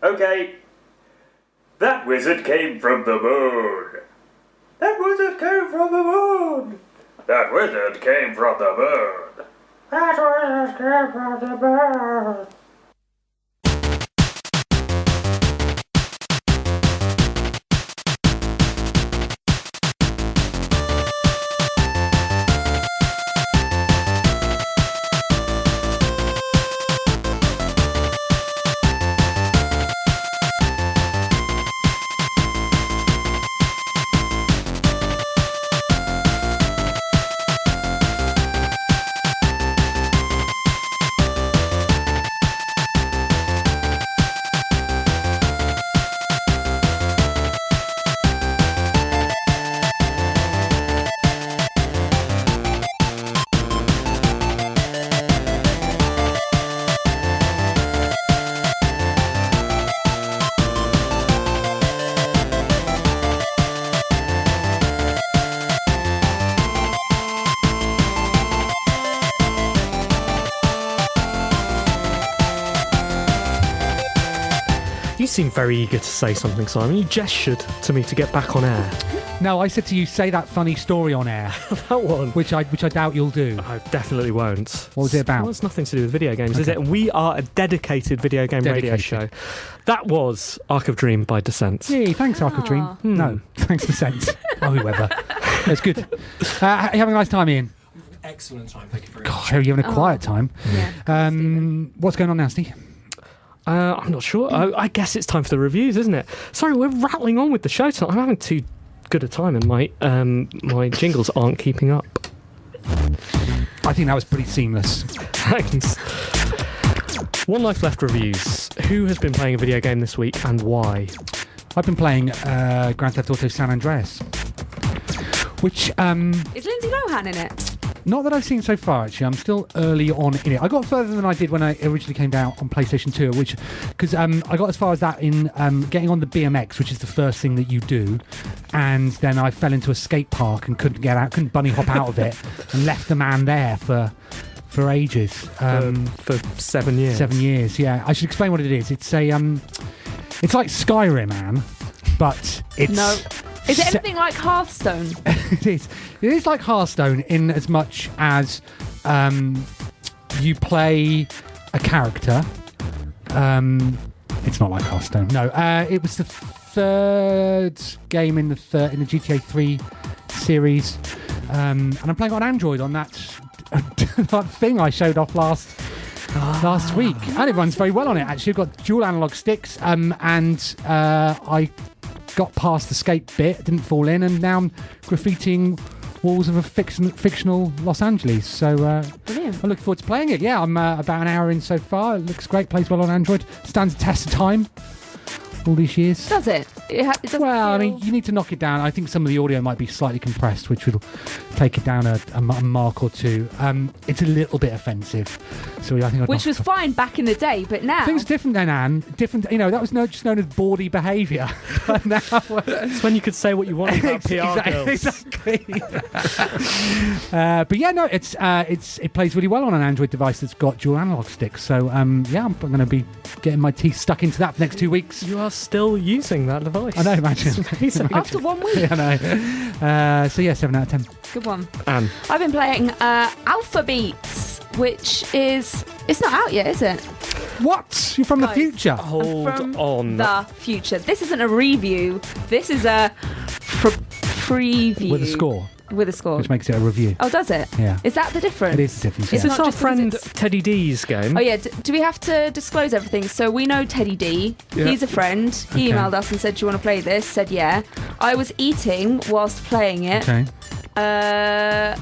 Okay. That wizard came from the moon. That wizard came from the moon. That wizard came from the moon. That wizard came from the moon. You seem very eager to say something, Simon. You gestured to me to get back on air. no, I said to you, say that funny story on air, That one. which I doubt you'll do. I definitely won't. What was it about? Well, it's nothing to do with video games, is it? We are a dedicated video game radio Dedicated. show. That was Arc of Dream by Descent. Yay, thanks, Arc of Dream. No, thanks for sense. Or whoever. That's good. You having a nice time, Ian? Excellent time, thank you very Gosh, are you having a quiet time? Yeah. What's going on now, Steve? I'm not sure. I guess it's time for the reviews, isn't it? Sorry, we're rattling on with the show tonight. I'm having too good a time and my jingles aren't keeping up. I think that was pretty seamless. Thanks. One Life Left reviews. Who has been playing a video game this week and why? I've been playing Grand Theft Auto San Andreas, which Is Lindsay Lohan in it? not that I've seen so far, actually. I'm still early on in it. I got further than I did when I originally came out on PlayStation 2, because I got as far as that in getting on the BMX, which is the first thing that you do, and then I fell into a skate park and couldn't get out, couldn't bunny hop out of it, and left the man there for ages. For 7 years. 7 years, yeah. I should explain what it is. It's a it's like Skyrim, man, but it's No. Is it anything like Hearthstone? It is. It is like Hearthstone in as much as you play a character. It's not like Hearthstone. No, it was the third game in the GTA 3 series, and I'm playing on Android on that thing I showed off last week, and it runs very well on it. Actually, I've got dual analog sticks, and I got past the skate bit, didn't fall in, and now I'm graffitiing walls of a fictional Los Angeles. So Brilliant. I look forward to playing it. Yeah, I'm about an hour in so far. It looks great, plays well on Android, stands the test of time all these years. Does it? It doesn't Well, I feel- mean, you need to knock it down. I think some of the audio might be slightly compressed, which will take it down a mark or two. It's a little bit offensive. So I think I'd which knock was fine back in the day, but now... Things different then, Anne. Different, that was just known as bawdy behaviour. But now... It's when you could say what you want about PR girls. Exactly. But yeah, no, it plays really well on an Android device that's got dual analog sticks. So yeah, I'm going to be getting my teeth stuck into that for the next 2 weeks. You are still using that device. I know, imagine. After 1 week. Yeah, I know. So yeah, 7 out of 10. Good one. Anne. I've been playing Alpha Beats, which is... It's not out yet, is it? What? You're from the Guys. future? Hold From on. the future. This isn't a review. This is a preview. With a score, With a score. which makes it a review. Oh, does it? Yeah. Is that the difference? It is the difference, It's yeah. Is this not our just because friend it's- Teddy D's game? Oh yeah, do we have to disclose everything? So we know Teddy D. Yeah. He's a friend. He Okay. emailed us and said, "Do you want to play this?" Said yeah. I was eating whilst playing it. Okay. I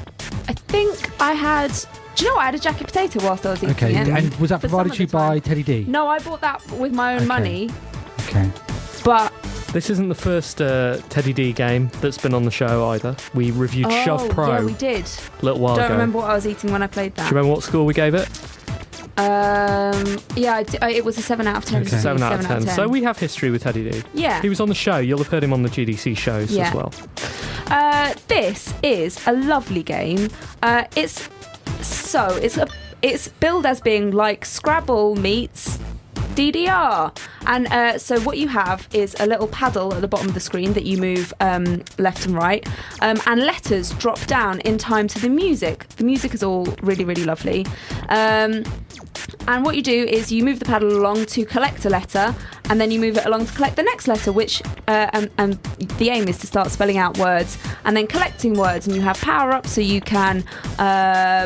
think I had. Do you know what? I had a jacket potato whilst I was eating Okay. it. And was that For some provided of to you the time. by Teddy D? No, I bought that with my own Okay. money. Okay. But This isn't the first Teddy D game that's been on the show either. We reviewed Shove Pro yeah, we did. a little while Don't ago. remember what I was eating when I played Do you that. remember what score we gave it? Yeah, it was a 7 out of 10. Okay. 7 out of 10. So we have history with Teddy D. Yeah. He was on the show. You'll have heard him on the GDC shows Yeah. as well. This is a lovely game. It's billed as being like Scrabble meets DDR. And so what you have is a little paddle at the bottom of the screen that you move left and right, and letters drop down in time to the music. The music is all really, really lovely. And what you do is you move the paddle along to collect a letter, and then you move it along to collect the next letter, which and the aim is to start spelling out words and then collecting words. And you have power-ups, so you can,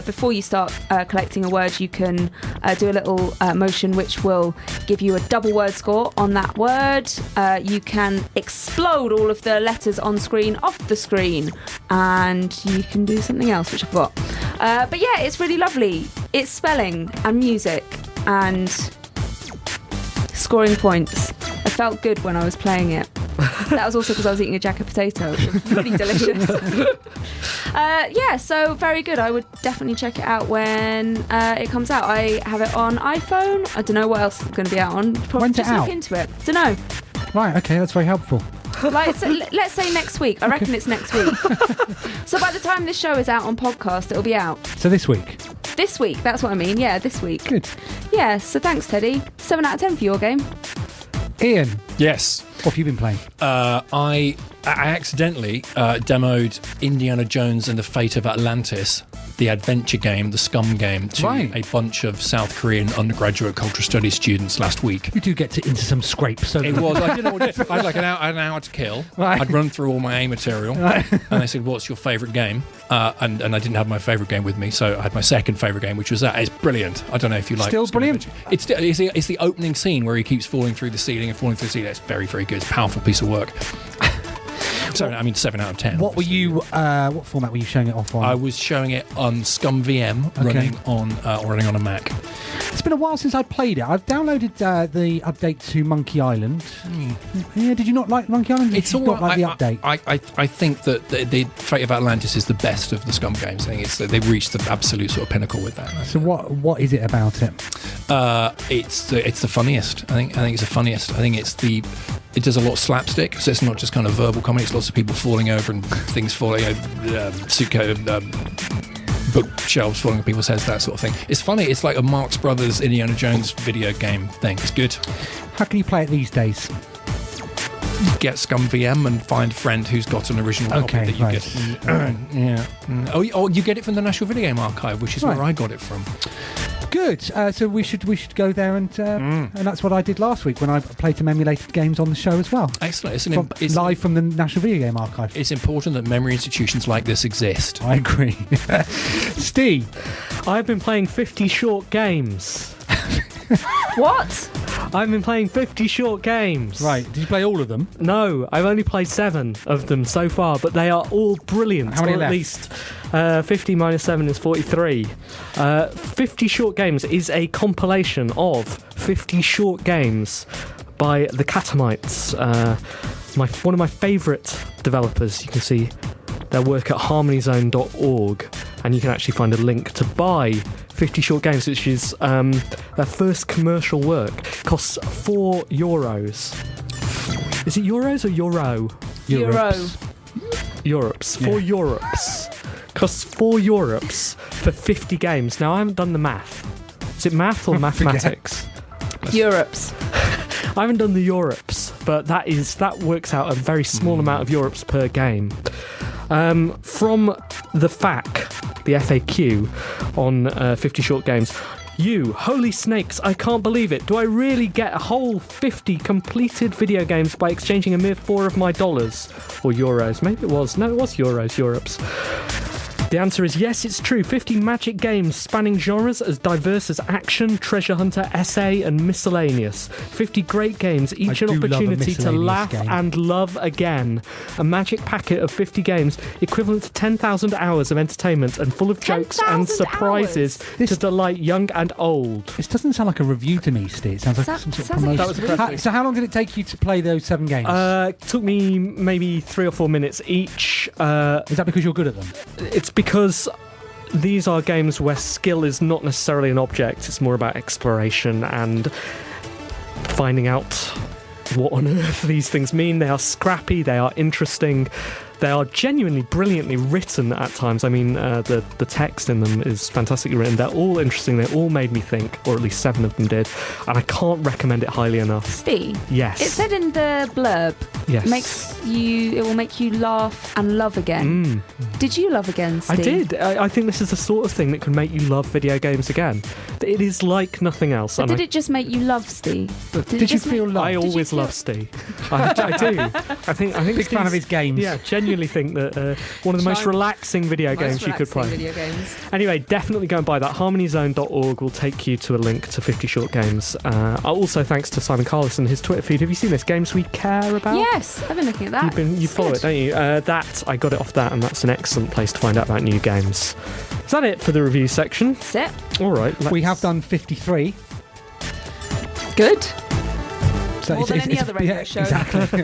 before you start collecting a word, you can do a little motion which will give you a double word score on that word. You can explode all of the letters on screen off the screen, and you can do something else, which I forgot. But yeah, it's really lovely. It's spelling and music and scoring points. I felt good when I was playing it. That was also because I was eating a jacket potato. It was really delicious. Yeah, so very good. I would definitely check it out when it comes out. I have it on iPhone. I don't know what else it's going to be out on. Probably When's it just look out? into it. Don't know. Right. Okay. That's very helpful. Like, so, let's say next week. I reckon it's next week. So by the time this show is out on podcast, it'll be out. So this week. This week, that's what I mean. Yeah, this week. Good. Yeah, so thanks, Teddy. 7 out of 10 for your game. Ian, Yes. what have you been playing? I accidentally demoed Indiana Jones and the Fate of Atlantis, the adventure game, the Scum game, to Right. a bunch of South Korean undergraduate cultural studies students last week. You do get into some scrapes. So It was, I didn't know what to do. I had like an hour to kill. Right. I'd run through all my A material, and they said, "What's your favourite game?" And I didn't have my favourite game with me, so I had my second favourite game, which was that. It's brilliant. I don't know if you like. Still Scum brilliant? Adventure. It's the opening scene where he keeps falling through the ceiling and falling through the ceiling. It's very, very good. It's a powerful piece of work. So I mean, 7 out of 10. what were you? What format were you showing it off on? I was showing it on Scum VM, running on a Mac. It's been a while since I played it. I've downloaded the update to Monkey Island. Yeah, did you not like Monkey Island? Did It's you all not like right. the update? I think that the Fate of Atlantis is the best of the Scum games. I think it's they've reached the absolute sort of pinnacle with that. So what is it about it? It's the funniest. I think it's the funniest. I think it does a lot of slapstick, so it's not just kind of verbal comedy. It's lots of people falling over and things falling over, bookshelves falling on people's heads, that sort of thing. It's funny. It's like a Marx Brothers Indiana Jones video game thing. It's good. How can you play it these days? get ScumVM and find a friend who's got an original copy that you get. Oh, you get it from the National Video Game Archive, which is where I got it from. Good. So we should go there, and that's what I did last week when I played some emulated games on the show as well. Excellent. It's live from the National Video Game Archive. It's important that memory institutions like this exist. I agree. Steve, I've been playing 50 short games. What? I've been playing 50 short games. Right. Did you play all of them? No, I've only played 7 of them so far, but they are all brilliant. How many or left? At least 50 minus 7 is 43. 50 Short Games is a compilation of 50 short games by the Catamites. One of my favourite developers. You can see their work at harmonyzone.org, and you can actually find a link to buy 50 Short Games, which is their first commercial work. Costs €4. Is it euros or euro? Europes. 4 Europes. Costs €4 for 50 games. Now, I haven't done the math. Is it math or mathematics? Europes. I haven't done the Europes, but that works out a very small amount of Europes per game. From the FAQ on 50 Short Games. You, holy snakes, I can't believe it. Do I really get a whole 50 completed video games by exchanging a mere $4 of my dollars? Or euros. Maybe it was. No, it was euros, Europes. The answer is yes, it's true. 50 magic games spanning genres as diverse as action, treasure hunter, essay, and miscellaneous. 50 great games, each an opportunity to laugh and love again. A magic packet of 50 games equivalent to 10,000 hours of entertainment and full of jokes and surprises to delight young and old. This doesn't sound like a review to me, Steve. It sounds like some sort of promotion. That was impressive. So how long did it take you to play those 7 games? It took me maybe 3 or 4 minutes each. Is that because you're good at them? It's because these are games where skill is not necessarily an object. It's more about exploration and finding out what on earth these things mean. They are scrappy, they are interesting, they are genuinely brilliantly written at times. I mean, the text in them is fantastically written. They're all interesting, they all made me think, or at least 7 of them did, and I can't recommend it highly enough. Steve? Yes. It said in the blurb, yes, it will make you laugh and love again. Did you love again, Steve? I did. I think this is the sort of thing that can make you love video games again. It is like nothing else. But did it just make you love Steve? Did you feel loved? I always love Steve. I do. I think big fan of his games. Yeah, genuinely think that one of the most relaxing video games you could play. Video games. Anyway, definitely go and buy that. Harmonyzone.org will take you to a link to 50 Short Games. Also, thanks to Simon Carlison and his Twitter feed. Have you seen this? Games We Care About? Yes, I've been looking at that. You follow it, don't you? I got it off that, and that's an excellent place to find out about new games. Is that it for the review section? That's it. All right. We have done 53. Good. So More than any other radio show. Exactly.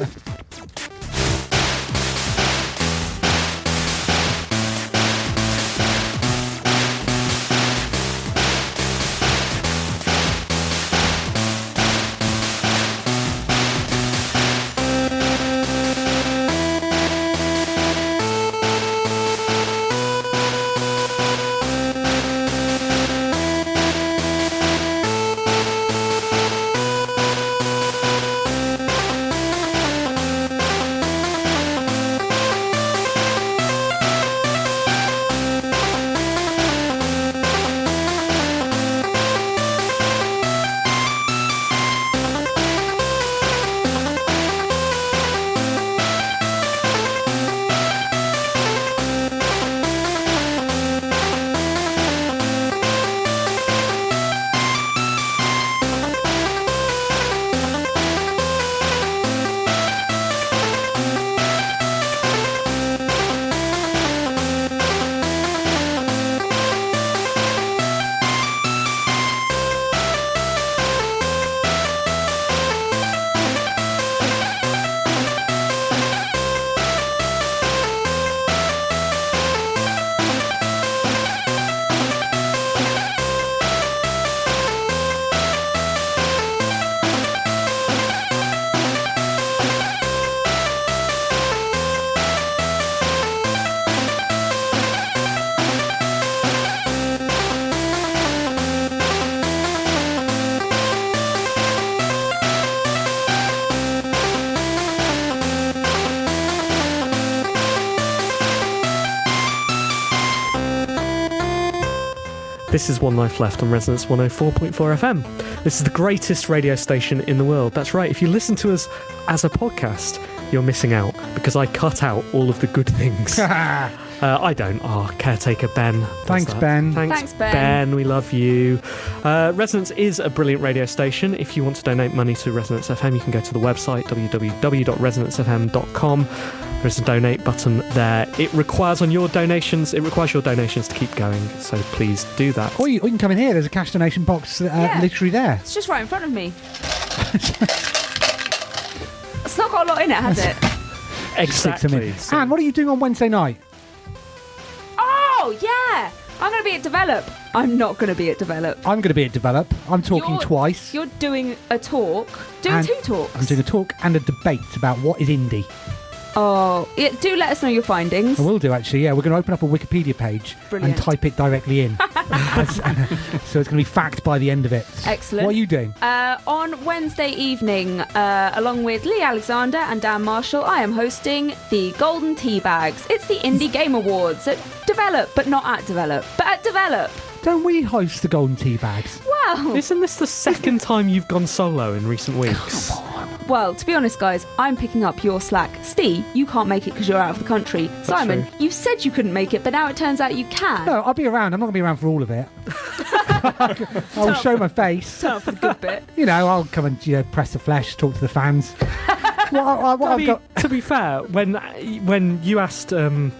This is One Life Left on Resonance 104.4 FM. This is the greatest radio station in the world. That's right, if you listen to us as a podcast, you're missing out, because I cut out all of the good things. I don't. Caretaker Ben. Thanks, Ben. Thanks, Ben. Ben, we love you. Resonance is a brilliant radio station. If you want to donate money to Resonance FM, you can go to the website, www.resonancefm.com. There's a donate button there. It requires your donations to keep going, so please do that. Or you can come in here. There's a cash donation box literally there. It's just right in front of me. It's not got a lot in it, has it? Exactly. Anne, what are you doing on Wednesday night? Oh, yeah. I'm going to be at Develop. I'm not going to be at Develop. I'm going to be at Develop. I'm talking twice. You're doing a talk. Doing 2 talks. I'm doing a talk and a debate about what is indie. Oh, yeah, do let us know your findings. I will do, actually, yeah. We're going to open up a Wikipedia page Brilliant. and type it directly in. So it's going to be fact by the end of it. Excellent. What are you doing? On Wednesday evening, along with Lee Alexander and Dan Marshall, I am hosting the Golden Tea Bags. It's the Indie Game Awards at Develop, but not at Develop, but at Develop. Don't we host the Golden Tea Bags? Well, Isn't this the second time you've gone solo in recent weeks? well, to be honest, guys, I'm picking up your slack. Steve, you can't make it because you're out of the country. Simon, true. you said you couldn't make it, but now it turns out you can. No, I'll be around. I'm not going to be around for all of it. I'll show my face. Turn up for the good bit. I'll come and press the flesh, talk to the fans. To be fair, when you asked Anne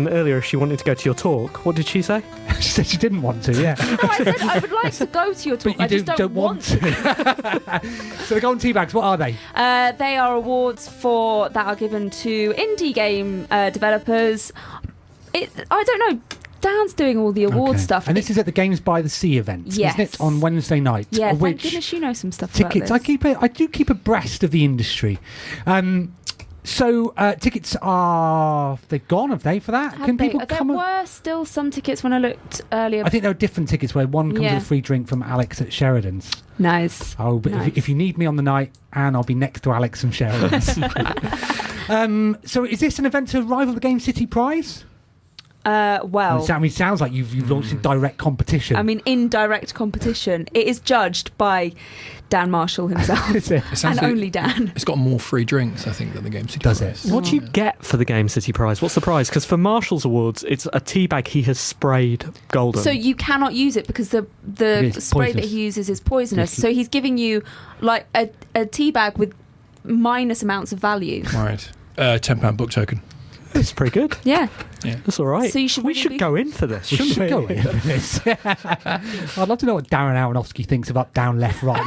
earlier if she wanted to go to your talk, what did she say? She said she didn't want to, yeah. No, I said I would like to go to your talk. But you I just don't want to. So the Golden Tea Bags, what are they? They are awards that are given to indie game developers. I don't know. Dan's doing all the award stuff. And this is at the Games by the Sea event, Yes. isn't it? On Wednesday night. Yeah, which thank goodness you know some stuff tickets, about this. I do keep abreast of the industry. So tickets they've gone, have they, for that? Can people There come? were still some tickets when I looked earlier. I think there are different tickets where one comes with a free drink from Alex at Sheridan's. Nice. Oh, but Nice. if you need me on the night, Anne, I'll be next to Alex from Sheridan's. So is this an event to rival the GameCity prize? Well, It sounds like you've launched in direct competition. I mean, in direct competition. It is judged by Dan Marshall himself. Is it? It sounds and like only Dan. It's got more free drinks, I think, than the GameCity Does prize. it? What do you get for the GameCity prize? What's the prize? Because for Marshall's Awards, it's a tea bag he has sprayed golden. So you cannot use it because the is spray that poisonous. he uses is poisonous. So he's giving you like a tea bag with minus amounts of value. Right. £10 book token. It's pretty good. Yeah. That's all right. So you should we really should be- go in for this. We shouldn't should we? go in for this. I'd love to know what Darren Aronofsky thinks of up, down, left, right.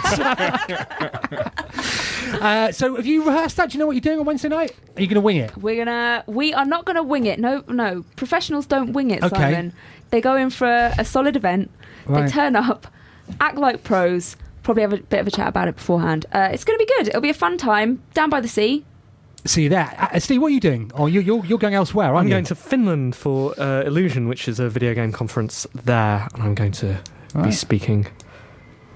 So have you rehearsed that? Do you know what you're doing on Wednesday night? Are you going to wing it? We are not gonna wing it. No. Professionals don't wing it, Okay. Simon. They go in for a solid event. Right. They turn up, act like pros, probably have a bit of a chat about it beforehand. It's gonna be good. It'll be a fun time down by the sea. See you there. Steve, what are you doing? Oh, you're going elsewhere, aren't I'm you? going to Finland for Illusion, which is a video game conference there, and I'm going to be speaking.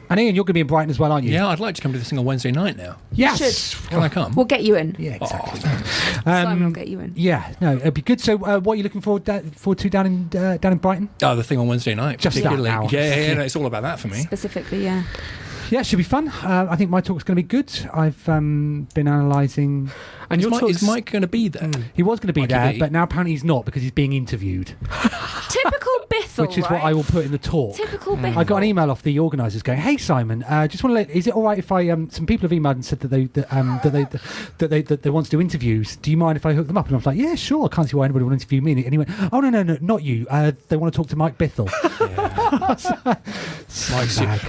And Ian, you're going to be in Brighton as well, aren't you? Yeah, I'd like to come to this thing on Wednesday night now. Yes. Can I come? We'll get you in. Yeah, exactly. Simon will get you in. Yeah, no, it'd be good. So, what are you looking forward to down in Brighton? Oh, the thing on Wednesday night. Just that particularly. now. Yeah, no, it's all about that for me. Specifically, yeah. Yeah, it should be fun. I think my talk's going to be good. I've been analysing. And your Is Mike going to be there? He was going to be Mikey there, B. but now apparently he's not because he's being interviewed, Typical Bithell, which is what right? I will put in the talk. Typical Bithell. I got an email off the organisers going, "Hey Simon, just want to let. Is it all right if I? Some people have emailed and said that they want to do interviews. Do you mind if I hook them up?" And I was like, "Yeah, sure. I can't see why anybody would interview me." And he went, "Oh no, not you. They want to talk to Mike Bithell."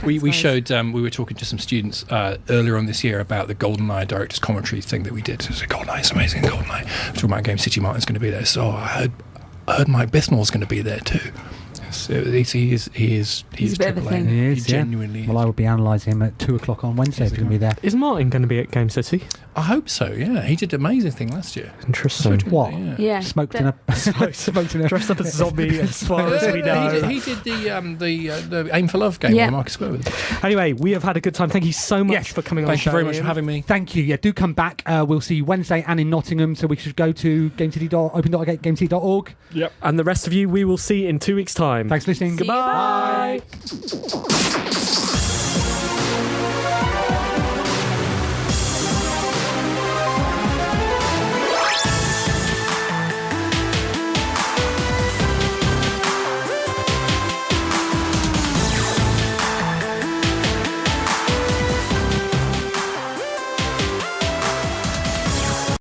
We showed. We were talking to some students earlier on this year about the GoldenEye director's commentary thing that we did. So GoldenEye is amazing. GoldenEye. We're talking about GameCity. Martin's going to be there. So I heard Mike Bithnall's going to be there too. So he is He's a bit of a AAA. thing. He He is, yeah. genuinely. Well, I will be analysing him at 2:00 on Wednesday if he's going to be there. Is Martin going to be at Game City? I hope so. Yeah, he did an amazing thing last year. Interesting. What? Yeah. Smoked in a Dressed up as a zombie, as far as we know. He did the Aim for Love game Yeah. with Marcus Square with him. Anyway, we have had a good time. Thank you so much Yes. for coming on. Thank you very much Ian. for having me. Thank you. Yeah, do come back. We'll see you Wednesday and in Nottingham. So we should go to GameCity.open.gamecity.org. Yep. And the rest of you, we will see in 2 weeks' time. Thanks for listening. See you, Goodbye. bye.